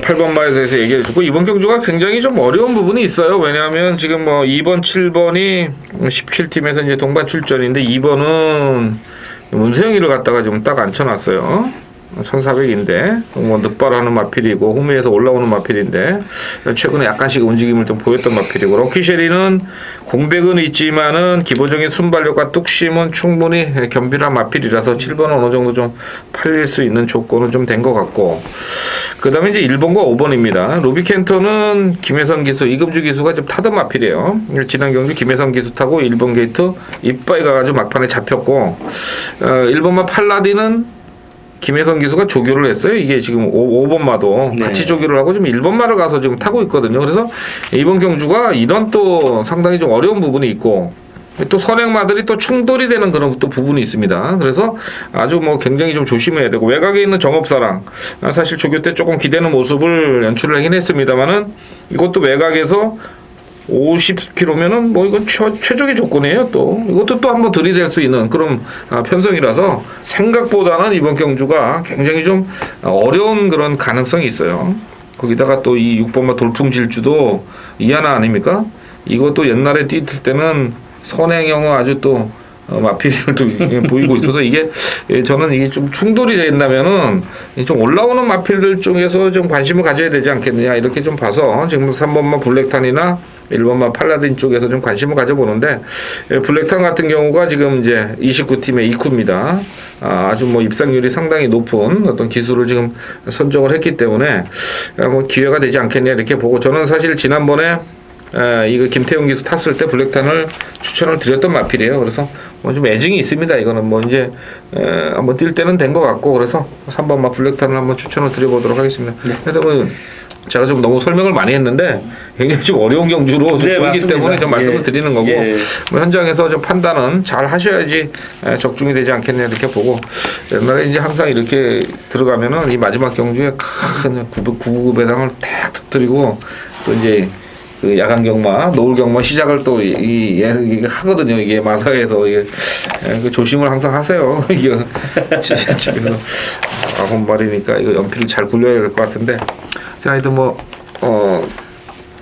8번 마에 대해서 얘기해주고 이번 경주가 굉장히 좀 어려운 부분이 있어요. 왜냐하면 지금 뭐 2번, 7번이 17팀에서 이제 동반 출전인데 2번은 문세영이를 갖다가 좀 딱 앉혀놨어요. 1400인데 뭐 늑발하는 마필이고 후미에서 올라오는 마필인데 최근에 약간씩 움직임을 좀 보였던 마필이고 럭키쉐리는 공백은 있지만은 기본적인 순발력과 뚝심은 충분히 겸비한 마필이라서 7번은 어느 정도 좀 팔릴 수 있는 조건은 좀 된 것 같고 그 다음에 이제 1번과 5번입니다. 루비켄터는 김혜선 기수, 이금주 기수가 좀 타던 마필이에요. 지난 경주 김혜선 기수 타고 1번 게이트 이빠이 가가지고 막판에 잡혔고 1번만 팔라딘은 김혜선 기수가 조교를 했어요. 이게 지금 5번마도 네. 같이 조교를 하고 지금 1번마를 가서 지금 타고 있거든요. 그래서 이번 경주가 이런 또 상당히 좀 어려운 부분이 있고 또 선행마들이 또 충돌이 되는 그런 또 부분이 있습니다. 그래서 아주 뭐 굉장히 좀 조심해야 되고 외곽에 있는 정업사랑 사실 조교 때 조금 기대는 모습을 연출을 하긴 했습니다만은 이것도 외곽에서 50km면은 뭐 이건 최적의 조건이에요. 또 이것도 또 한번 들이댈 수 있는 그런 편성이라서 생각보다는 이번 경주가 굉장히 좀 어려운 그런 가능성이 있어요. 거기다가 또 이 6번마 돌풍질주도 이하나 아닙니까? 이것도 옛날에 뛰을 때는 선행형은 아주 또 마필을 또 보이고 있어서 이게 저는 이게 좀 충돌이 된다면은 좀 올라오는 마필들 쪽에서 좀 관심을 가져야 되지 않겠느냐 이렇게 좀 봐서 지금 3번만 블랙탄이나 1번만 팔라딘 쪽에서 좀 관심을 가져보는데 블랙탄 같은 경우가 지금 이제 29팀의 2쿠입니다. 아주 뭐 입상률이 상당히 높은 어떤 기술을 지금 선정을 했기 때문에 뭐 기회가 되지 않겠냐 이렇게 보고 저는 사실 지난번에 이거 김태훈 기수 탔을 때 블랙탄을 추천을 드렸던 마필이에요. 그래서 뭐 좀 애증이 있습니다. 이거는 뭐 이제 한번 뛸 때는 된 것 같고 그래서 3번 막 블랙탄을 한번 추천을 드려보도록 하겠습니다. 그래서 뭐 제가 좀 너무 설명을 많이 했는데 굉장히 좀 어려운 경주로 좀 보이기 때문에 좀 말씀을 드리는 거고 뭐 현장에서 좀 판단은 잘 하셔야지 적중이 되지 않겠냐 이렇게 보고 옛날에 이제 항상 이렇게 들어가면은 이 마지막 경주에 큰 9급 배당을 탁 터뜨리고 또 이제 그 야간 경마, 노을 경마 시작을 또 이게 하거든요. 이게 마사에서 이게 그 조심을 항상 하세요. 이거 집에서 아홉발이니까 이거 연필을 잘 굴려야 될 것 같은데. 자, 하여튼 뭐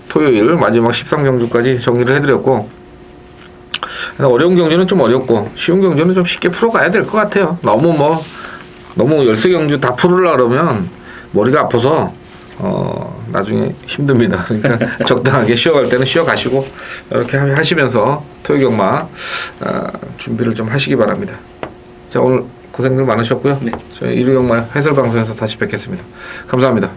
토요일 마지막 13경주까지 정리를 해드렸고 어려운 경주는 좀 어렵고 쉬운 경주는 좀 쉽게 풀어가야 될 것 같아요. 너무 13경주 다 풀으려고 그러면 머리가 아파서 나중에 힘듭니다. 그러니까 적당하게 쉬어갈 때는 쉬어가시고 이렇게 하시면서 토요 경마 준비를 좀 하시기 바랍니다. 자, 오늘 고생들 많으셨고요. 저희 일요 경마 해설 방송에서 다시 뵙겠습니다. 감사합니다.